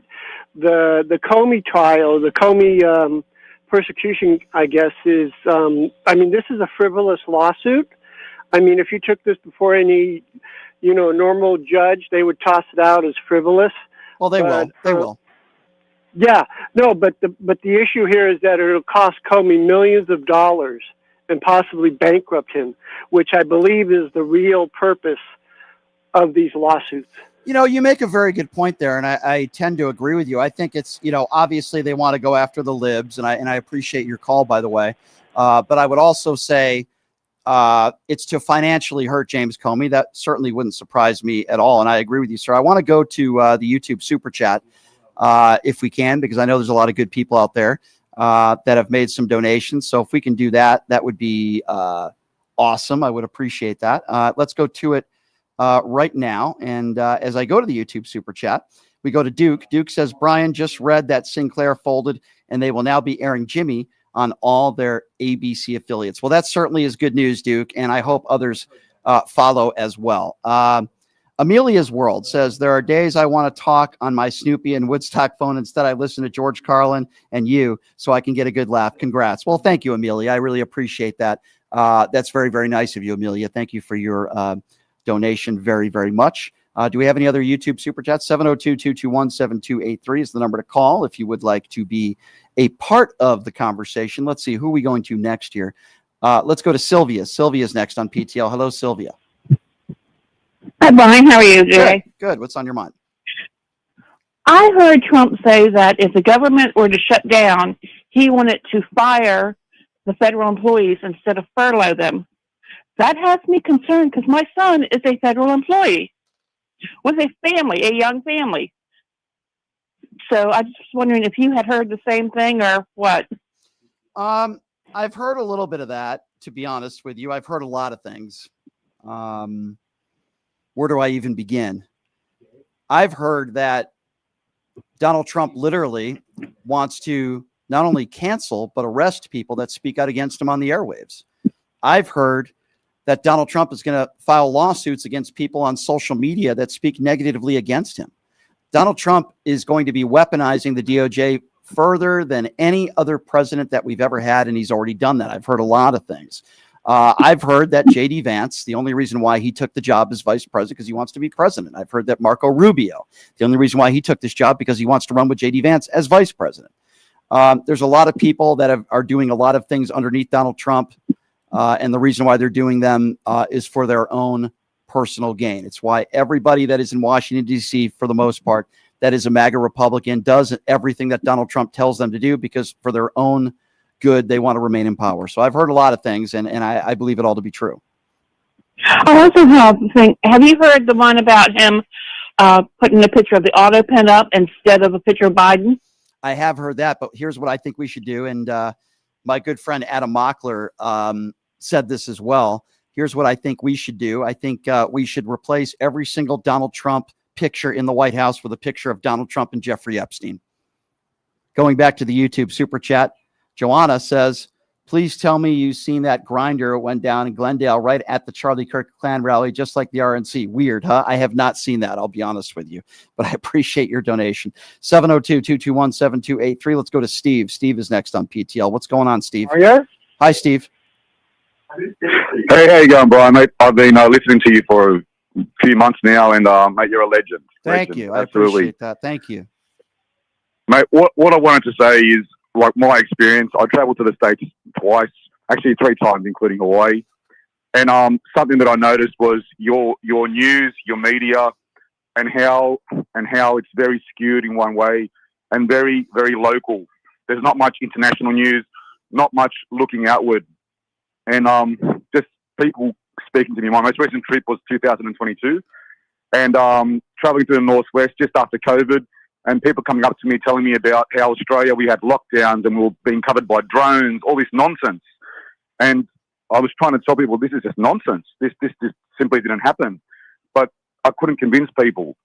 the Comey trial, the Comey persecution, I guess, is, this is a frivolous lawsuit. I mean, if you took this before any, normal judge, they would toss it out as frivolous. Well, they will. They will. Yeah. No, but the issue here is that it'll cost Comey millions of dollars and possibly bankrupt him, which I believe is the real purpose of these lawsuits. You make a very good point there, and I tend to agree with you. I think it's, obviously they want to go after the libs, and I appreciate your call, by the way. But I would also say it's to financially hurt James Comey. That certainly wouldn't surprise me at all, and I agree with you, sir. I want to go to the YouTube Super Chat if we can, because I know there's a lot of good people out there that have made some donations. So if we can do that, that would be awesome. I would appreciate that. Let's go to it right now. And as I go to the YouTube Super Chat, we go to Duke. Duke says, Brian just read that Sinclair folded and they will now be airing Jimmy on all their ABC affiliates. Well, that certainly is good news, Duke, and I hope others follow as well. Amelia's World says, there are days I want to talk on my Snoopy and Woodstock phone. Instead, I listen to George Carlin and you so I can get a good laugh. Congrats. Well, thank you, Amelia. I really appreciate that. That's very, very nice of you, Amelia. Thank you for your donation very, very much. Do we have any other YouTube Super Chats? 702-221-7283 is the number to call if you would like to be a part of the conversation. Let's see, who are we going to next here? Let's go to Sylvia. Sylvia's next on PTL. Hello, Sylvia. Hi, Brian. How are you today? Good. What's on your mind? I heard Trump say that if the government were to shut down, he wanted to fire the federal employees instead of furlough them. That has me concerned because my son is a federal employee with a family, a young family. So I was just wondering if you had heard the same thing or what. I've heard a little bit of that, to be honest with you. I've heard a lot of things. Where do I even begin? I've heard that Donald Trump literally wants to not only cancel, but arrest people that speak out against him on the airwaves. I've heard that Donald Trump is going to file lawsuits against people on social media that speak negatively against him. Donald Trump is going to be weaponizing the DOJ further than any other president that we've ever had, and he's already done that. I've heard a lot of things. I've heard that J.D. Vance, the only reason why he took the job as vice president because he wants to be president. I've heard that Marco Rubio, the only reason why he took this job because he wants to run with J.D. Vance as vice president. There's a lot of people that are doing a lot of things underneath Donald Trump. And the reason why they're doing them is for their own personal gain. It's why everybody that is in Washington, D.C., for the most part, that is a MAGA Republican, does everything that Donald Trump tells them to do because for their own good, they want to remain in power. So I've heard a lot of things, and I believe it all to be true. I also have you heard the one about him putting a picture of the auto pen up instead of a picture of Biden? I have heard that, but here's what I think we should do. And my good friend Adam Mockler said this as well. Here's what I think we should do. I think we should replace every single Donald Trump picture in the White House with a picture of Donald Trump and Jeffrey Epstein. Going back to the YouTube Super Chat, Joanna says, please tell me you've seen that grinder went down in Glendale right at the Charlie Kirk Klan rally, just like the RNC. Weird, huh? I have not seen that, I'll be honest with you, but I appreciate your donation. 702-221-7283. Let's go to Steve. Steve is next on PTL. What's going on, Steve? Are you? Hi, Steve. Hey, how you going, Brian, mate? I've been listening to you for a few months now, and mate, you're a legend. Thank you. I appreciate that. Thank you. Mate, what I wanted to say is, like, my experience, I traveled to the States twice, actually 3 times, including Hawaii. And something that I noticed was your news, your media, and how it's very skewed in one way and very, very local. There's not much international news, not much looking outward. And just people speaking to me. My most recent trip was 2022, and traveling to the Northwest just after COVID, and people coming up to me telling me about how Australia, we had lockdowns and we were being covered by drones, all this nonsense. And I was trying to tell people this is just nonsense. This simply didn't happen. But I couldn't convince people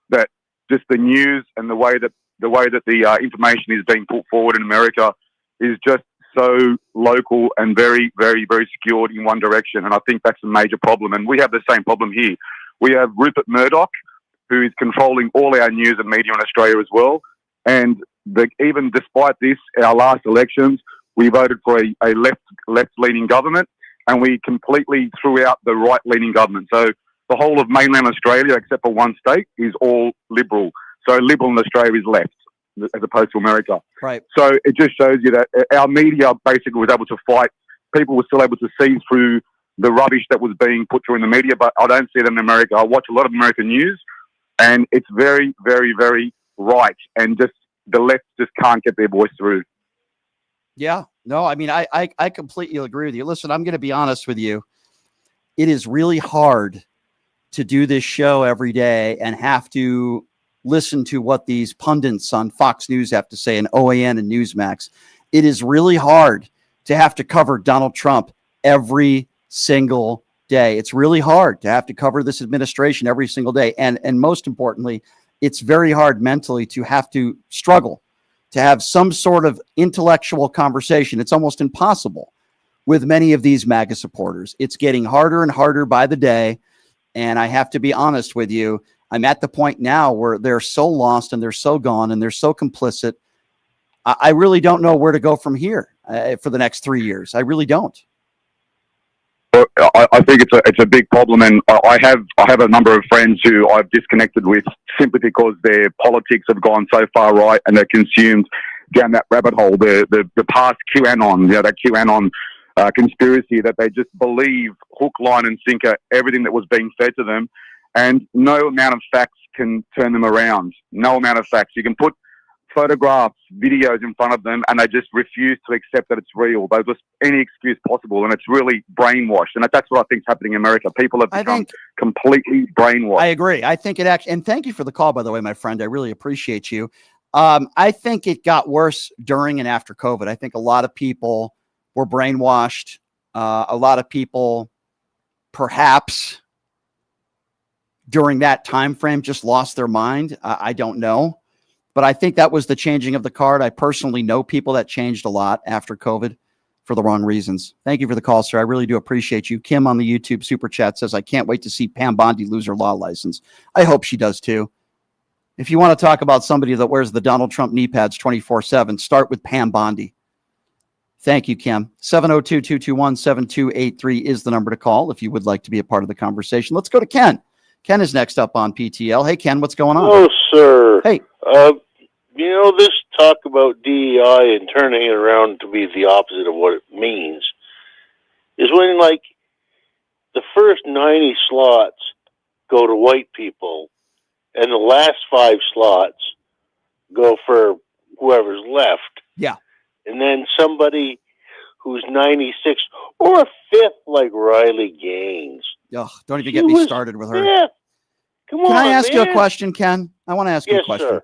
that just the news and the way that the information is being put forward in America is just so local and very, very, very skewed in one direction. And I think that's a major problem. And we have the same problem here. We have Rupert Murdoch, who is controlling all our news and media in Australia as well. And even despite this, our last elections, we voted for a left-leaning government, and we completely threw out the right-leaning government. So the whole of mainland Australia, except for one state, is all Liberal. So Liberal in Australia is left, as opposed to America. Right. So it just shows you that our media basically was able to fight. People were still able to see through the rubbish that was being put through in the media, but I don't see that in America. I watch a lot of American news, and it's very, very, very right, and just the left just can't get their voice through. Yeah, no, I mean, I completely agree with you. Listen, I'm going to be honest with you. It is really hard to do this show every day and have to listen to what these pundits on Fox News have to say and OAN and Newsmax. It is really hard to have to cover Donald Trump every single day. It's really hard to have to cover this administration every single day. And most importantly, it's very hard mentally to have to struggle to have some sort of intellectual conversation. It's almost impossible with many of these MAGA supporters. It's getting harder and harder by the day. And I have to be honest with you, I'm at the point now where they're so lost and they're so gone and they're so complicit. I really don't know where to go from here for the next 3 years. I really don't. I think it's a big problem, and I have a number of friends who I've disconnected with simply because their politics have gone so far right and they're consumed down that rabbit hole, the past QAnon, that QAnon conspiracy, that they just believe hook, line, and sinker everything that was being fed to them, and no amount of facts can turn them around. No amount of facts. You can put photographs, videos in front of them, and they just refuse to accept that it's real. There's just any excuse possible, and it's really brainwashed. And that's what I think is happening in America. People have become completely brainwashed. I agree. I think it actually, and thank you for the call, by the way, my friend. I really appreciate you. I think it got worse during and after COVID. I think a lot of people were brainwashed. A lot of people, perhaps during that time frame, just lost their mind. I don't know. But I think that was the changing of the card. I personally know people that changed a lot after COVID for the wrong reasons. Thank you for the call, sir. I really do appreciate you. Kim on the YouTube super chat says, I can't wait to see Pam Bondi lose her law license. I hope she does too. If you want to talk about somebody that wears the Donald Trump knee pads 24/7, start with Pam Bondi. Thank you, Kim. 702-221-7283 is the number to call if you would like to be a part of the conversation. Let's go to Ken. Ken is next up on PTL. Hey, Ken, what's going on? Oh, sir. Hey. You know, this talk about DEI and turning it around to be the opposite of what it means is when, like, the first 90 slots go to white people and the last 5 slots go for whoever's left. Yeah. And then somebody who's 96 or a fifth like Riley Gaines. Ugh, don't even get me started with her. Yeah. Come on, Can I ask you a man. question, Ken? I want to ask you a question. Sir.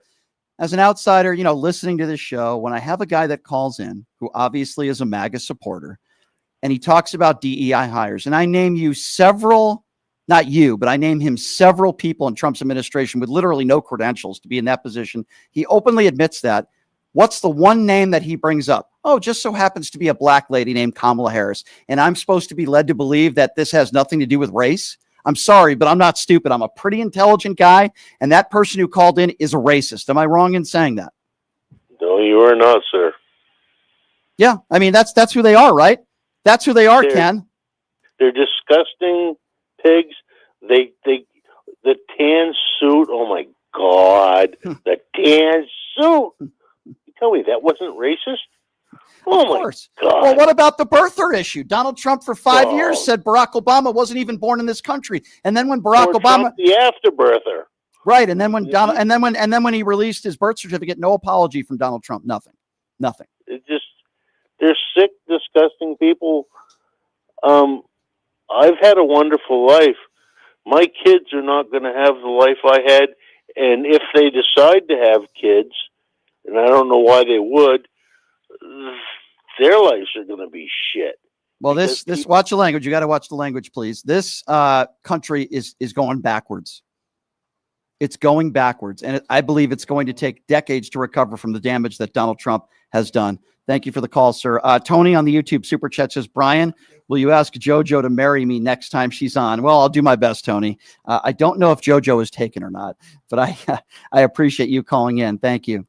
As an outsider, you know, listening to this show, when I have a guy that calls in who obviously is a MAGA supporter, and he talks about DEI hires, and I name you several, not you, but I name him several people in Trump's administration with literally no credentials to be in that position. He openly admits that. What's the one name that he brings up? Oh, just so happens to be a black lady named Kamala Harris. And I'm supposed to be led to believe that this has nothing to do with race? I'm sorry, but I'm not stupid. I'm a pretty intelligent guy, and that person who called in is a racist. Am I wrong in saying that? No, you are not, sir. Yeah, I mean, that's who they are, right? That's who they are, Ken. They're disgusting pigs. The tan suit, oh my God, the tan suit. You tell me that wasn't racist? Oh, my God. Well, what about the birther issue? Donald Trump for 5 years said Barack Obama wasn't even born in this country. And then when Barack Obama, Trump, the afterbirther. right. And then when Donald, and then when he released his birth certificate, no apology from Donald Trump. Nothing. It just, they're sick, disgusting people. I've had a wonderful life. My kids are not going to have the life I had, and if they decide to have kids, and I don't know why they would, their lives are going to be shit. Well, this watch the language. You got to watch the language, please. This country is going backwards. It's going backwards, and I believe it's going to take decades to recover from the damage that Donald Trump has done. Thank you for the call, sir. Tony on the YouTube super chat says, Brian, will you ask Jojo to marry me next time she's on? Well, I'll do my best, Tony. I don't know if Jojo is taken or not, but I appreciate you calling in. Thank you.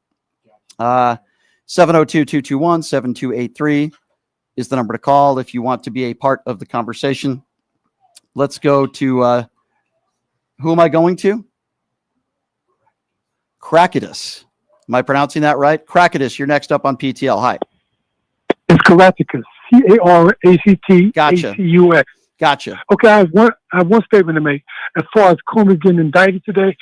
702-221-7283 is the number to call if you want to be a part of the conversation. Let's go to who am I going to? Crackitus. Am I pronouncing that right? Crackitus, you're next up on PTL. Hi. It's Caractacus. Caractacus. Gotcha. Okay, I have one statement to make. As far as Comey getting indicted today,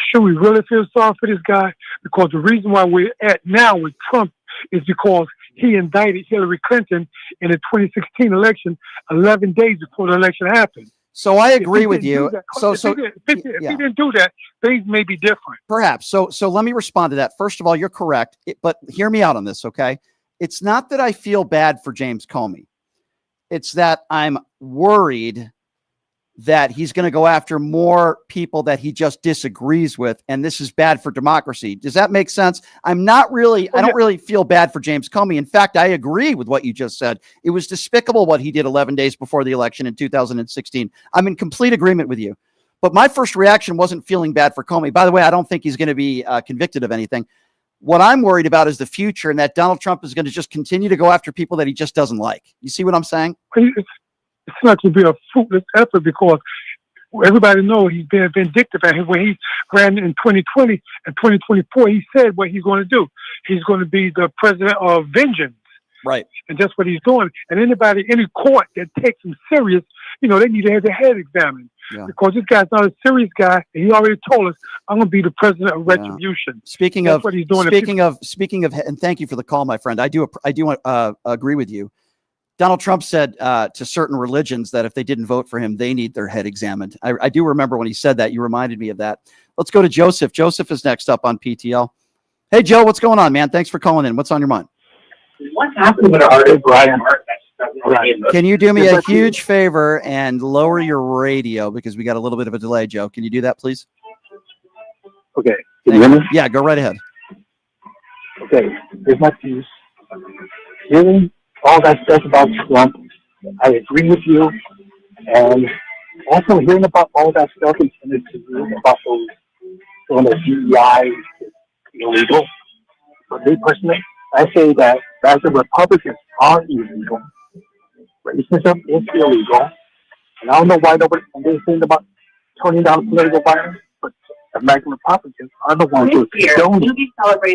should we really feel sorry for this guy? Because the reason why we're at now with Trump is because he indicted Hillary Clinton in the 2016 election 11 days before the election happened. So I agree with you. If he didn't do that, things may be different. Perhaps. So let me respond to that. First of all, you're correct, but hear me out on this, okay? It's not that I feel bad for James Comey. It's that I'm worried that he's going to go after more people that he just disagrees with, and this is bad for democracy. Does that make sense? I don't really feel bad for James Comey. In fact, I agree with what you just said. It was despicable what he did 11 days before the election in 2016. I'm in complete agreement with you. But my first reaction wasn't feeling bad for Comey. By the way, I don't think he's going to be convicted of anything. What I'm worried about is the future, and that Donald Trump is going to just continue to go after people that he just doesn't like. You see what I'm saying? It's not to be a fruitless effort because everybody knows he's been vindictive. And when he ran in 2020 and 2024, he said what he's going to do. He's going to be the president of vengeance. Right. And that's what he's doing. And any court that takes him serious, they need to have their head examined. Yeah. Because this guy's not a serious guy, and he already told us, "I'm going to be the president of retribution." Speaking of, and thank you for the call, my friend. I do agree with you. Donald Trump said to certain religions that if they didn't vote for him, they need their head examined. I do remember when he said that. You reminded me of that. Let's go to Joseph. Joseph is next up on PTL. Hey, Joe, what's going on, man? Thanks for calling in. What's on your mind? What's happening with artist Brian? Can you do me a huge favor and lower your radio because we got a little bit of a delay, Joe? Can you do that, please? Okay. Can you hear me? Yeah, go right ahead. Okay. Here's my piece. Hearing all that stuff about Trump, I agree with you. And also hearing about all that stuff in Tennessee about those DEI illegal. For me personally, I say that as the Republicans are illegal, racism is illegal, and I don't know why nobody is saying about toning down political violence, but American Republicans are the ones who don't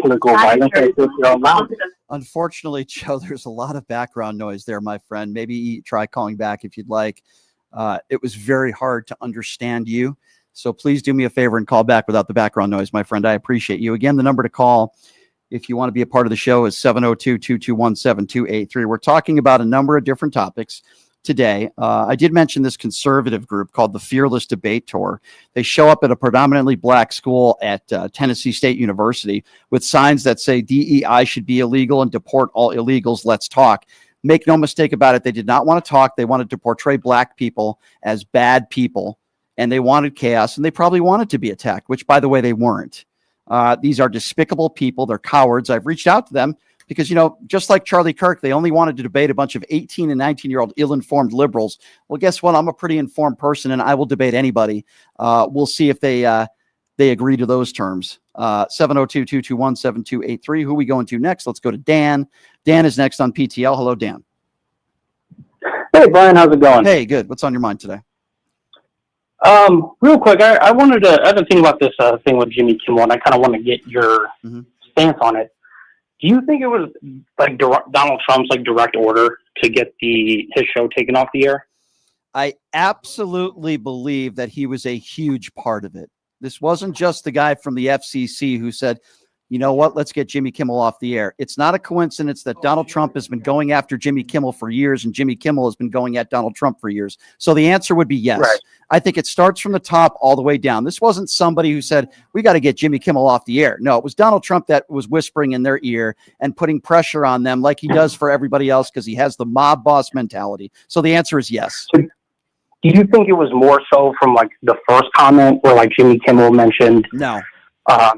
political violence as if they're allowed. Unfortunately, Joe, there's a lot of background noise there, my friend. Maybe try calling back if you'd like. It was very hard to understand you, so please do me a favor and call back without the background noise, my friend. I appreciate you. Again, the number to call if you want to be a part of the show is 702-221-7283. We're talking about a number of different topics today. I did mention this conservative group called the Fearless Debate Tour. They show up at a predominantly black school at Tennessee State University with signs that say DEI should be illegal and deport all illegals. Let's talk. Make no mistake about it. They did not want to talk. They wanted to portray black people as bad people, and they wanted chaos, and they probably wanted to be attacked, which, by the way, they weren't. These are despicable people. They're cowards. I've reached out to them because, just like Charlie Kirk, they only wanted to debate a bunch of 18 and 19-year-old ill-informed liberals. Well, guess what? I'm a pretty informed person, and I will debate anybody. We'll see if they agree to those terms. 702-221-7283. Who are we going to next? Let's go to Dan. Dan is next on PTL. Hello, Dan. Hey, Brian. How's it going? Hey, good. What's on your mind today? Real quick, I've been thinking about this thing with Jimmy Kimmel, and I kind of want to get your stance on it. Do you think it was like Donald Trump's direct order to get his show taken off the air? I absolutely believe that he was a huge part of it. This wasn't just the guy from the FCC who said, you know what? Let's get Jimmy Kimmel off the air. It's not a coincidence that Donald Trump has been going after Jimmy Kimmel for years and Jimmy Kimmel has been going at Donald Trump for years. So the answer would be yes. Right. I think it starts from the top all the way down. This wasn't somebody who said, we got to get Jimmy Kimmel off the air. No, it was Donald Trump that was whispering in their ear and putting pressure on them like he does for everybody else because he has the mob boss mentality. So the answer is yes. Do you think it was more so from like the first comment where like Jimmy Kimmel mentioned? No. I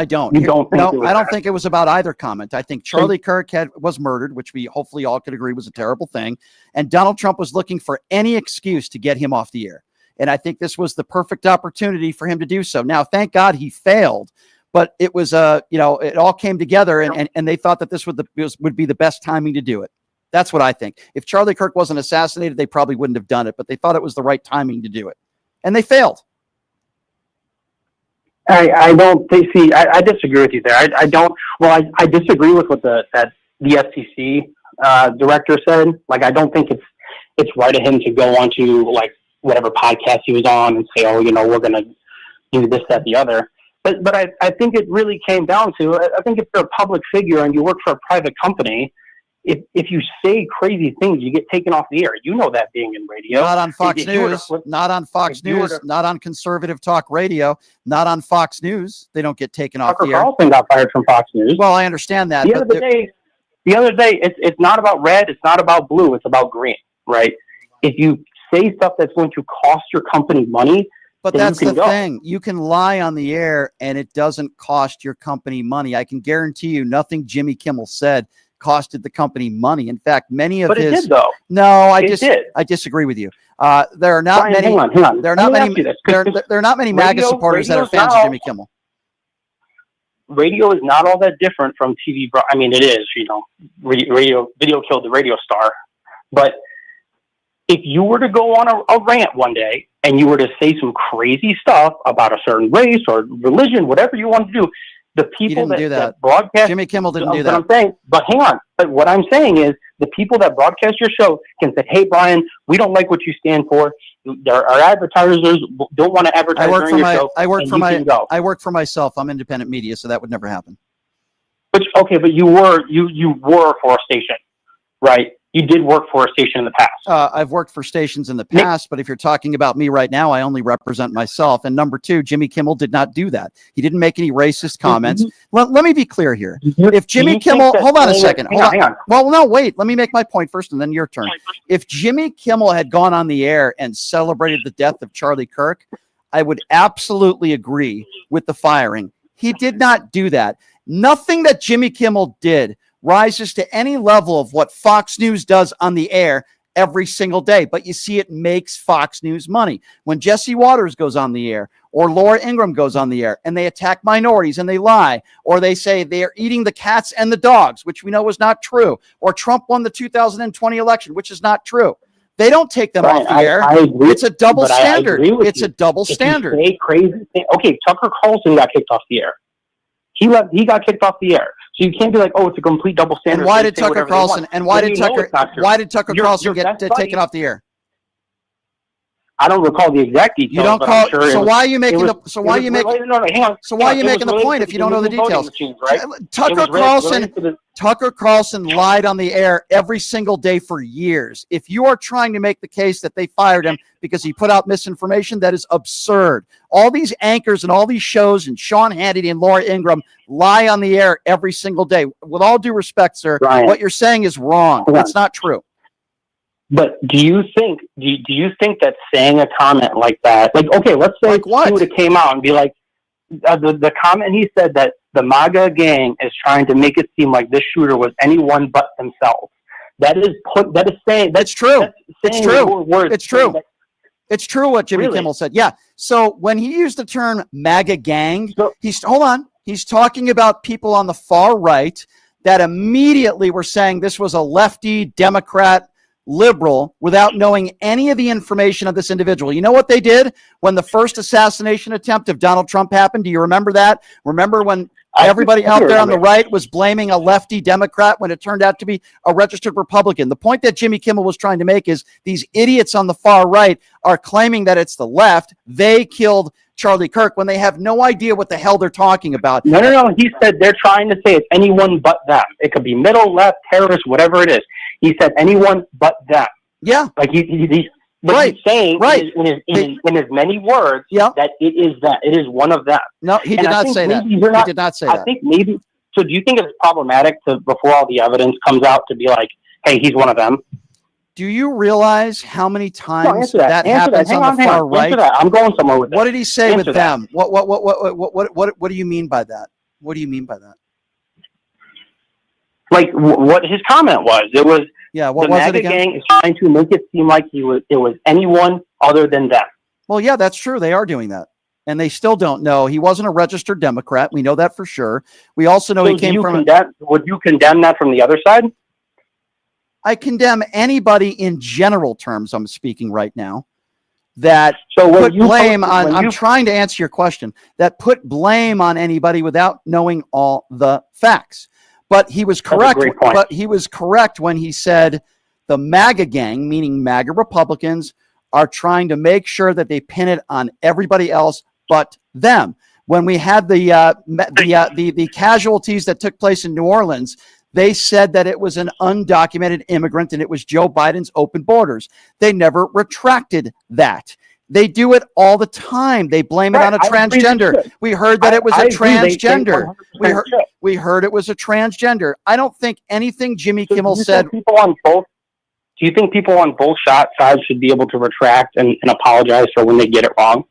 don't. You don't think no, I don't think it was about either comment. I think Charlie Kirk was murdered, which we hopefully all could agree was a terrible thing. And Donald Trump was looking for any excuse to get him off the air. And I think this was the perfect opportunity for him to do so. Now, thank God he failed, but it was, it all came together and they thought that this would be the best timing to do it. That's what I think. If Charlie Kirk wasn't assassinated, they probably wouldn't have done it, but they thought it was the right timing to do it. And they failed. I don't think, see, I disagree with you there. I disagree with what the FCC director said. Like, I don't think it's right of him to go onto like whatever podcast he was on and say, oh, we're going to do this, that, the other. But I think it really came down to, I think if you're a public figure and you work for a private company, if you say crazy things, you get taken off the air. You know that being in radio. Not on Fox News. Not on Fox News. Not on conservative talk radio. Not on Fox News. They don't get taken off the air. Tucker Carlson got fired from Fox News. Well, I understand that. The other day, it's not about red. It's not about blue. It's about green, right? If you say stuff that's going to cost your company money, but that's the thing. You can lie on the air and it doesn't cost your company money. I can guarantee you nothing Jimmy Kimmel said costed the company money. In fact, many of but his. It did, though. No, I disagree with you. There are not Brian, many. Hang on. There are not many. There are not many MAGA supporters that are fans of Jimmy Kimmel. Radio is not all that different from TV. I mean, it is. Video killed the radio star. But if you were to go on a rant one day and you were to say some crazy stuff about a certain race or religion, whatever you want to do. The people that broadcast Jimmy Kimmel didn't do that. I'm saying, but hang on. But what I'm saying is the people that broadcast your show can say, "Hey, Brian, we don't like what you stand for. Our advertisers don't want to advertise during your show." I work for myself. I'm independent media, so that would never happen. But you were for a station, right? You did work for a station in the past. I've worked for stations in the past, but if you're talking about me right now, I only represent myself. And number two, Jimmy Kimmel did not do that. He didn't make any racist comments. Let me be clear here. If Jimmy Kimmel, hold on a second. Hang on. Well, no, wait. Let me make my point first, and then your turn. If Jimmy Kimmel had gone on the air and celebrated the death of Charlie Kirk, I would absolutely agree with the firing. He did not do that. Nothing that Jimmy Kimmel did rises to any level of what Fox News does on the air every single day. But you see, it makes Fox News money. When Jesse Waters goes on the air or Laura Ingraham goes on the air and they attack minorities and they lie, or they say they are eating the cats and the dogs, which we know is not true, or Trump won the 2020 election, which is not true. They don't take them off the air. I agree, it's a double standard. It's a double standard. Say crazy thing. Okay, Tucker Carlson got kicked off the air. He got kicked off the air. So you can't be like, oh, it's a complete double standard. And why did Tucker Carlson? And why did Tucker Carlson get taken off the air? I don't recall the exact details. You don't call. So why are you making the? So why are you making? No, hang on. So why are you making the point if you don't know the details? Tucker Carlson lied on the air every single day for years. If you are trying to make the case that they fired him because he put out misinformation, that is absurd. All these anchors and all these shows and Sean Hannity and Laura Ingraham lie on the air every single day. With all due respect, sir, Ryan, what you're saying is wrong. It's not true. But do you think that saying a comment like that, like, okay, let's say he would have came out and be like, the comment he said that the MAGA gang is trying to make it seem like this shooter was anyone but themselves. That's true. It's true. It's true what Jimmy Kimmel said. Yeah. So when he used the term MAGA gang, he's talking about people on the far right that immediately were saying this was a lefty Democrat liberal without knowing any of the information of this individual. You know what they did when the first assassination attempt of Donald Trump happened? Do you remember that? Remember when Everybody out there on the right was blaming a lefty Democrat when it turned out to be a registered Republican. The point that Jimmy Kimmel was trying to make is these idiots on the far right are claiming that it's the left. They killed Charlie Kirk when they have no idea what the hell they're talking about. No. He said they're trying to say it's anyone but them. It could be middle, left, terrorist, whatever it is. He said anyone but them. Yeah. Like he's saying in his many words that it is that. It is one of them. No, he did not say that. He did not say that. I think maybe. So do you think it's problematic to, before all the evidence comes out, to be like, hey, he's one of them? Do you realize how many times that happens on the far right? I'm going somewhere with that. What did he say with them? What do you mean by that? What do you mean by that? Like what his comment was. It was what the was MAGA it again? gang is trying to make it seem like it was anyone other than them. Well, yeah, that's true. They are doing that. And they still don't know. He wasn't a registered Democrat. We know that for sure. We also know he came from... Would you condemn that from the other side? I condemn anybody in general terms, I'm speaking right now, that put blame on... I'm trying to answer your question. That put blame on anybody without knowing all the facts. But he was correct. But he was correct when he said the MAGA gang, meaning MAGA Republicans, are trying to make sure that they pin it on everybody else but them. When we had the casualties that took place in New Orleans, they said that it was an undocumented immigrant and it was Joe Biden's open borders. They never retracted that. They do it all the time. They blame it on a transgender. We heard that it was a transgender. We heard it was a transgender. I don't think anything Jimmy Kimmel said. Do you think people on both sides should be able to retract and apologize for when they get it wrong?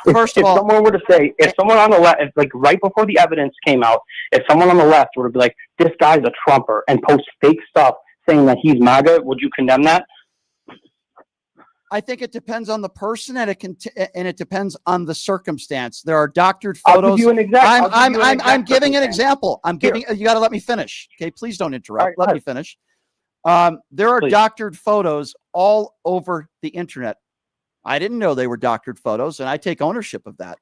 First of all, someone were to say, if someone on the left, like right before the evidence came out, if someone on the left were to be like, this guy's a Trumper and post fake stuff saying that he's MAGA, would you condemn that? I think it depends on the person, and it depends on the circumstance. There are doctored photos. I'll give you an example. I'm giving an example. You got to let me finish. Okay, please don't interrupt. Let me finish. There are doctored photos all over the internet. I didn't know they were doctored photos, and I take ownership of that.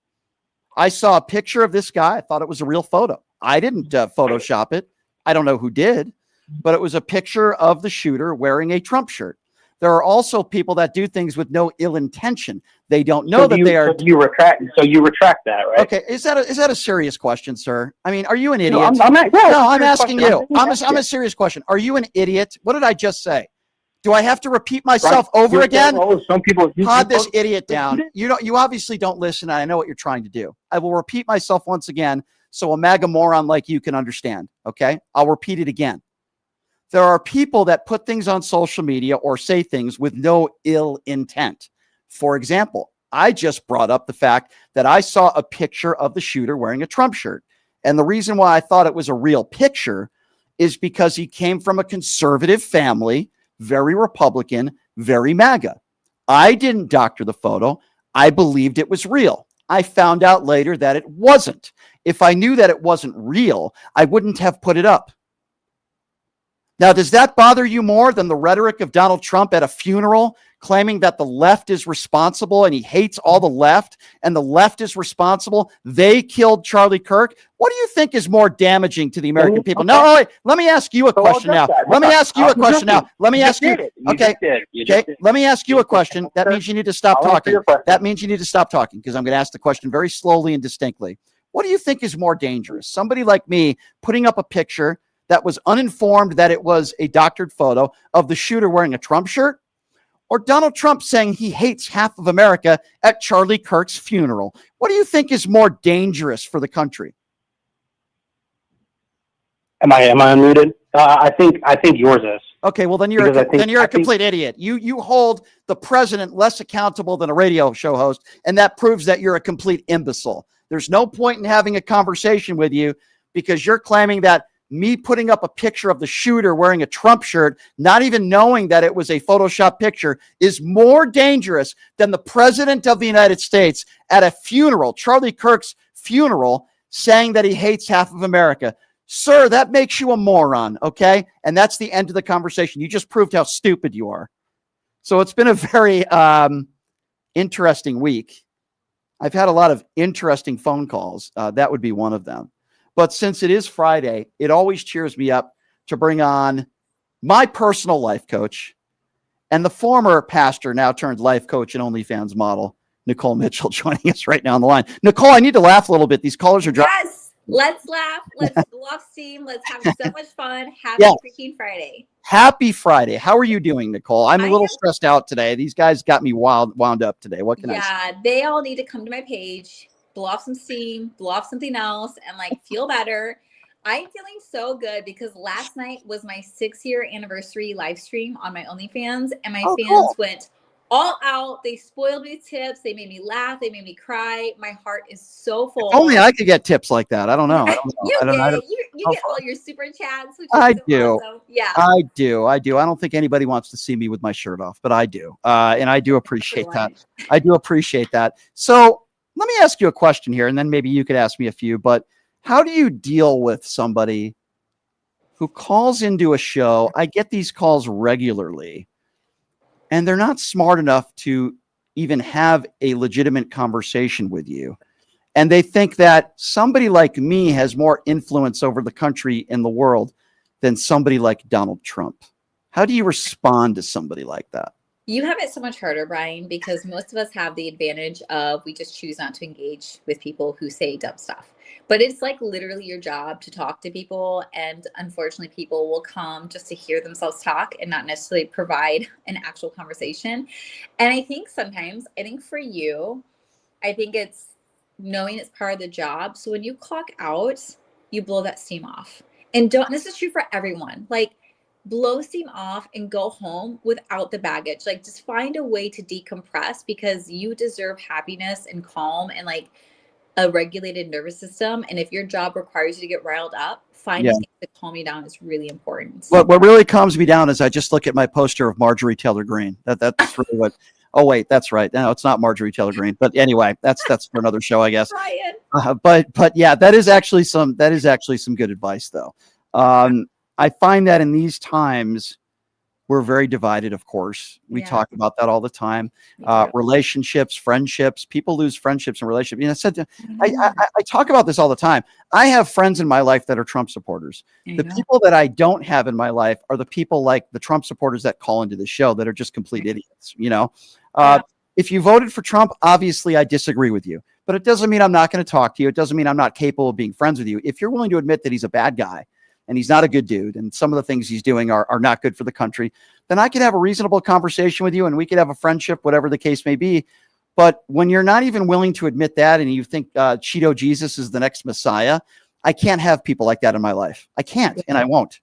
I saw a picture of this guy. I thought it was a real photo. I didn't Photoshop it. I don't know who did, but it was a picture of the shooter wearing a Trump shirt. There are also people that do things with no ill intention. They don't know that they are. So you retract that, right? Okay, is that a serious question, sir? I mean, are you an idiot? No, I'm asking you. I'm a serious question. Are you an idiot? What did I just say? Do I have to repeat myself over again? Some people Pod this idiot down. You obviously don't listen. I know what you're trying to do. I will repeat myself once again so a MAGA moron like you can understand. Okay, I'll repeat it again. There are people that put things on social media or say things with no ill intent. For example, I just brought up the fact that I saw a picture of the shooter wearing a Trump shirt. And the reason why I thought it was a real picture is because he came from a conservative family, very Republican, very MAGA. I didn't doctor the photo. I believed it was real. I found out later that it wasn't. If I knew that it wasn't real, I wouldn't have put it up. Now, does that bother you more than the rhetoric of Donald Trump at a funeral claiming that the left is responsible and he hates all the left and the left is responsible? They killed Charlie Kirk. What do you think is more damaging to the American people? No, wait, let me ask you a question now. Let me ask you a question now. Let me ask you. Okay. Let me ask you a question. That means you need to stop talking. That means you need to stop talking because I'm going to ask the question very slowly and distinctly. What do you think is more dangerous? Somebody like me putting up a picture that was uninformed that it was a doctored photo of the shooter wearing a Trump shirt, or Donald Trump saying he hates half of America at Charlie Kirk's funeral? What do you think is more dangerous for the country? Am I unmuted? I think yours is. Okay, well then you're a complete idiot. You hold the president less accountable than a radio show host, and that proves that you're a complete imbecile. There's no point in having a conversation with you because you're claiming that me putting up a picture of the shooter wearing a Trump shirt, not even knowing that it was a Photoshop picture, is more dangerous than the president of the United States at a funeral, Charlie Kirk's funeral, saying that he hates half of America. Sir, that makes you a moron, okay? And that's the end of the conversation. You just proved how stupid you are. So it's been a very interesting week. I've had a lot of interesting phone calls. That would be one of them. But since it is Friday, it always cheers me up to bring on my personal life coach and the former pastor, now turned life coach and OnlyFans model, Nicole Mitchell, joining us right now on the line. Nicole, I need to laugh a little bit. These callers are driving. Yes, let's laugh. Let's blow off steam. Let's have so much fun. Happy Yeah. freaking Friday. Happy Friday. How are you doing, Nicole? I'm a I little am- stressed out today. These guys got me wound up today. What can I say? Yeah, they all need to come to my page, blow off some steam, blow off something else, and like feel better. I'm feeling so good because last night was my 6-year anniversary live stream on my OnlyFans, and my fans cool. went all out. They spoiled me with tips. They made me laugh. They made me cry. My heart is so full. Only I could get tips like that. I don't know. You I don't get know. it. You get all your super chats, which I is so do. awesome. Yeah. I do. I don't think anybody wants to see me with my shirt off, but I do. And I do appreciate that. I do appreciate that. So let me ask you a question here, and then maybe you could ask me a few. But how do you deal with somebody who calls into a show? I get these calls regularly, and they're not smart enough to even have a legitimate conversation with you. And they think that somebody like me has more influence over the country and the world than somebody like Donald Trump. How do you respond to somebody like that? You have it so much harder, Brian, because most of us have the advantage of we just choose not to engage with people who say dumb stuff. But it's like literally your job to talk to people. And unfortunately, people will come just to hear themselves talk and not necessarily provide an actual conversation. And I think sometimes, for you, I think it's knowing it's part of the job. So when you clock out, you blow that steam off. And this is true for everyone. Like, blow steam off and go home without the baggage. Like, just find a way to decompress because you deserve happiness and calm and like a regulated nervous system. And if your job requires you to get riled up, finding things to calm you down is really important. What really calms me down is I just look at my poster of Marjorie Taylor Greene. That's really what. Oh wait, that's right. No, it's not Marjorie Taylor Greene. But anyway, that's for another show, I guess. But yeah, that is actually some good advice, though. I find that in these times, we're very divided, of course. We talk about that all the time. Relationships, friendships, people lose friendships and relationships. I talk about this all the time. I have friends in my life that are Trump supporters. The people that I don't have in my life are the people like the Trump supporters that call into the show that are just complete idiots. If you voted for Trump, obviously I disagree with you, but it doesn't mean I'm not going to talk to you. It doesn't mean I'm not capable of being friends with you. If you're willing to admit that he's a bad guy, and he's not a good dude, and some of the things he's doing are not good for the country, then I could have a reasonable conversation with you and we could have a friendship, whatever the case may be. But when you're not even willing to admit that and you think Cheeto Jesus is the next Messiah, I can't have people like that in my life. I can't, and I won't.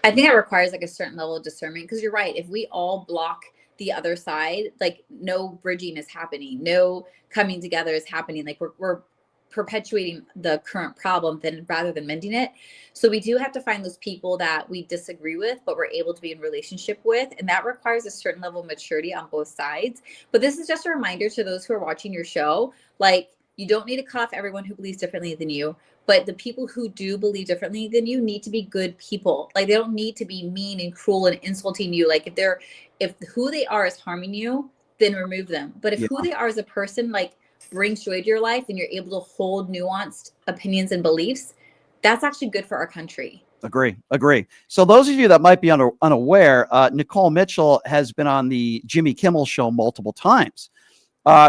I think that requires like a certain level of discernment because you're right. If we all block the other side, like no bridging is happening, no coming together is happening. Like we're perpetuating the current problem rather than mending it. So we do have to find those people that we disagree with, but we're able to be in relationship with. And that requires a certain level of maturity on both sides. But this is just a reminder to those who are watching your show, like you don't need to cut off everyone who believes differently than you, but the people who do believe differently than you need to be good people. Like they don't need to be mean and cruel and insulting you. Like if who they are is harming you, then remove them. But if who they are as a person, like brings joy to your life and you're able to hold nuanced opinions and beliefs, that's actually good for our country. Agree. So those of you that might be unaware, Nicole Mitchell has been on the Jimmy Kimmel show multiple times.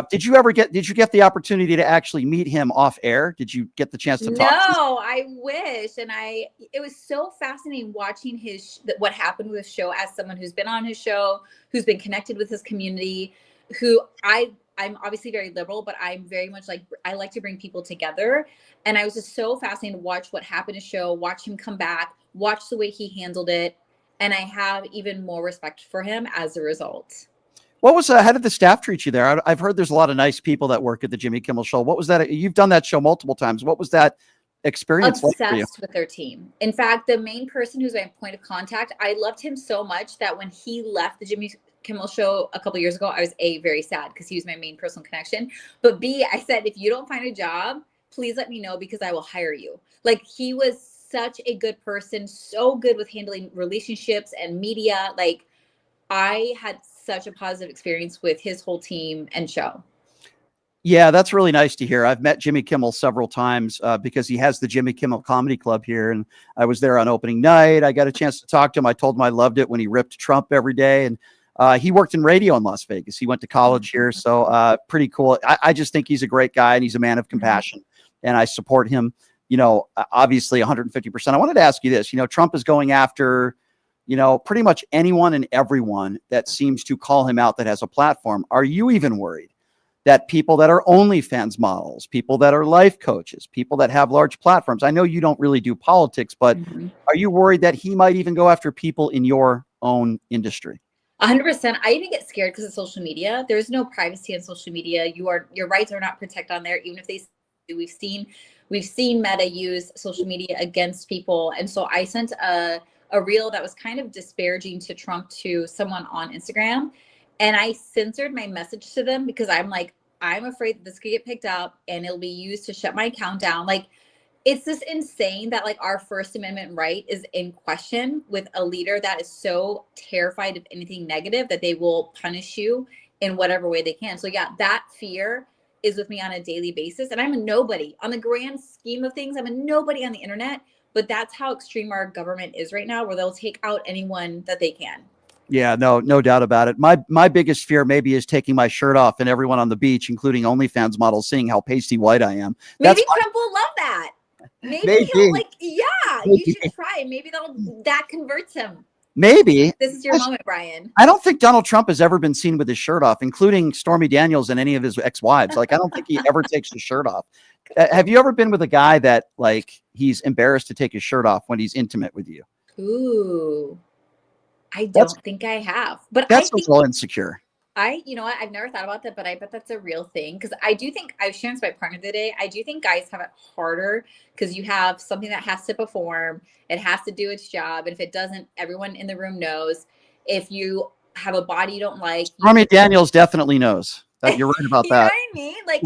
Did you get the opportunity to actually meet him off air? Did you get the chance to talk? No, I wish. And it was so fascinating watching what happened with his show as someone who's been on his show, who's been connected with his community, who I'm obviously very liberal, but I'm very much like, I like to bring people together. And I was just so fascinated to watch what happened to show, watch him come back, watch the way he handled it. And I have even more respect for him as a result. What was how did the staff treat you there? I've heard there's a lot of nice people that work at the Jimmy Kimmel show. What was that? You've done that show multiple times. What was that experience like for you? Obsessed with their team. In fact, the main person who's my point of contact, I loved him so much that when he left the Jimmy Kimmel show a couple years ago, I was very sad because he was my main personal connection. But B, I said, if you don't find a job, please let me know because I will hire you. Like he was such a good person, so good with handling relationships and media. Like I had such a positive experience with his whole team and show. Yeah, that's really nice to hear. I've met Jimmy Kimmel several times because he has the Jimmy Kimmel Comedy Club here, and I was there on opening night. I got a chance to talk to him. I told him I loved it when he ripped Trump every day, and he worked in radio in Las Vegas. He went to college here, so pretty cool. I just think he's a great guy, and he's a man of compassion, and I support him. Obviously 150%. I wanted to ask you this. Trump is going after, pretty much anyone and everyone that seems to call him out that has a platform. Are you even worried that people that are OnlyFans models, people that are life coaches, people that have large platforms, I know you don't really do politics, but are you worried that he might even go after people in your own industry? 100%. I even get scared because of social media. There's no privacy on social media. Your rights are not protected on there, even if they. We've seen Meta use social media against people, and so I sent a reel that was kind of disparaging to Trump to someone on Instagram, and I censored my message to them because I'm like, I'm afraid that this could get picked up and it'll be used to shut my account down. Like, it's just insane that like our First Amendment right is in question with a leader that is so terrified of anything negative that they will punish you in whatever way they can. So yeah, that fear is with me on a daily basis. And I'm a nobody on the grand scheme of things. I'm a nobody on the internet, but that's how extreme our government is right now, where they'll take out anyone that they can. Yeah, no doubt about it. My biggest fear maybe is taking my shirt off and everyone on the beach, including OnlyFans models, seeing how pasty white I am. Maybe Trump will love that. Maybe he'll like, yeah, you should try. Maybe that converts him. Maybe. This is your moment, Brian. I don't think Donald Trump has ever been seen with his shirt off, including Stormy Daniels and any of his ex-wives. Like, I don't think he ever takes his shirt off. Have you ever been with a guy that like he's embarrassed to take his shirt off when he's intimate with you? Ooh, I don't think I have, but that's a little insecure. You know what? I've never thought about that, but I bet that's a real thing. Because I do think, I was sharing this with my partner today, I do think guys have it harder because you have something that has to perform. It has to do its job. And if it doesn't, everyone in the room knows. If you have a body you don't like. Stormy Daniels definitely knows. You're right about you that. Know what I mean? Like,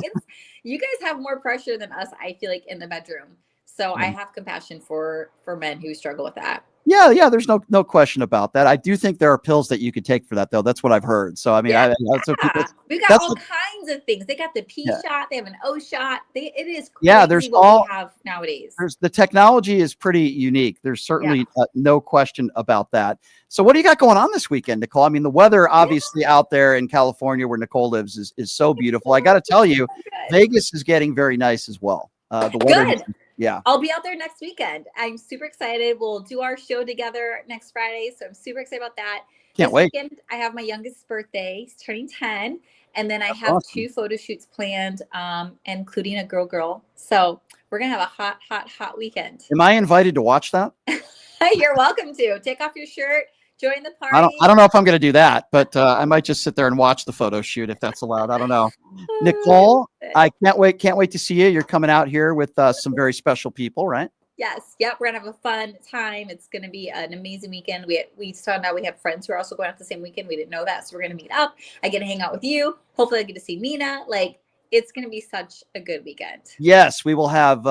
you guys have more pressure than us, I feel like, in the bedroom. So I have compassion for men who struggle with that. Yeah, there's no question about that. I do think there are pills that you could take for that, though. That's what I've heard. So I mean, we got all kinds of things. They got the P shot, they have an O shot. It is crazy there's what we have nowadays. The technology is pretty unique. There's certainly no question about that. So what do you got going on this weekend, Nicole? I mean, the weather obviously out there in California where Nicole lives is so beautiful. I got to tell you, Vegas is getting very nice as well. The weather. Good. Yeah. I'll be out there next weekend. I'm super excited. We'll do our show together next Friday. So I'm super excited about that. Can't wait. Weekend, I have my youngest birthday. He's turning 10. And then I have 2 photo shoots planned, including a girl. So we're going to have a hot weekend. Am I invited to watch that? You're welcome to. Take off your shirt. Join the party. I don't know if I'm going to do that, but I might just sit there and watch the photo shoot if that's allowed. I don't know. Nicole, I can't wait to see you. You're coming out here with some very special people, right? Yes. Yep. We're going to have a fun time. It's going to be an amazing weekend. We found out we have friends who are also going out the same weekend. We didn't know that. So we're going to meet up. I get to hang out with you. Hopefully I get to see Mina. Like, it's going to be such a good weekend. Yes, we will have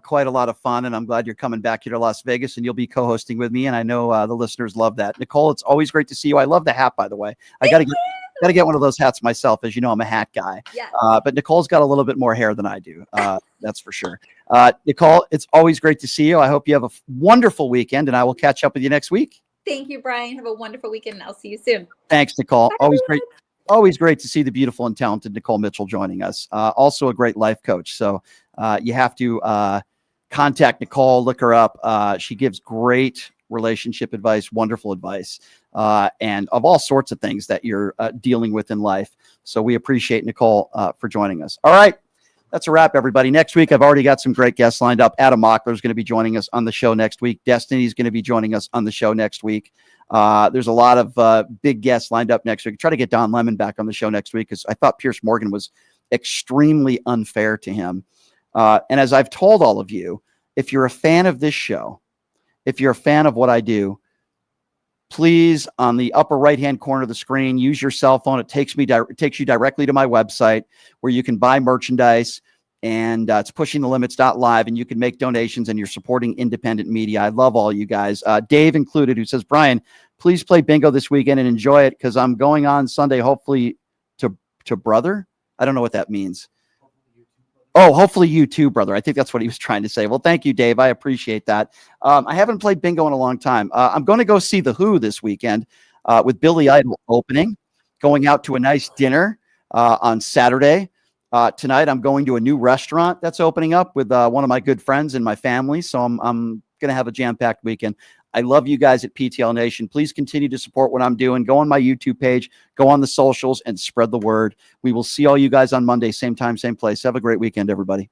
quite a lot of fun, and I'm glad you're coming back here to Las Vegas, and you'll be co-hosting with me, and I know the listeners love that. Nicole, it's always great to see you. I love the hat, by the way. I got to get one of those hats myself. As you know, I'm a hat guy. Yes. But Nicole's got a little bit more hair than I do. That's for sure. Nicole, it's always great to see you. I hope you have a wonderful weekend, and I will catch up with you next week. Thank you, Brian. Have a wonderful weekend, and I'll see you soon. Thanks, Nicole. Bye. Always great to see the beautiful and talented Nicole Mitchell joining us. Also a great life coach. So you have to contact Nicole, look her up. She gives great relationship advice, wonderful advice, and of all sorts of things that you're dealing with in life. So we appreciate Nicole for joining us. All right. That's a wrap, everybody. Next week, I've already got some great guests lined up. Adam Mockler is going to be joining us on the show next week. Destiny is going to be joining us on the show next week. There's a lot of big guests lined up next week. Try to get Don Lemon back on the show next week because I thought Pierce Morgan was extremely unfair to him. And as I've told all of you, if you're a fan of this show, if you're a fan of what I do, please, on the upper right-hand corner of the screen, use your cell phone. It takes you directly to my website where you can buy merchandise, and it's pushingthelimits.live, and you can make donations, and you're supporting independent media. I love all you guys. Dave included, who says, Brian, please play bingo this weekend and enjoy it because I'm going on Sunday, hopefully, to brother. I don't know what that means. Oh, hopefully you too, brother. I think that's what he was trying to say. Well, thank you, Dave. I appreciate that. I haven't played bingo in a long time. I'm going to go see The Who this weekend with Billy Idol opening, going out to a nice dinner on Saturday. Tonight, I'm going to a new restaurant that's opening up with one of my good friends and my family. So I'm going to have a jam-packed weekend. I love you guys at PTL Nation. Please continue to support what I'm doing. Go on my YouTube page, go on the socials, and spread the word. We will see all you guys on Monday, same time, same place. Have a great weekend, everybody.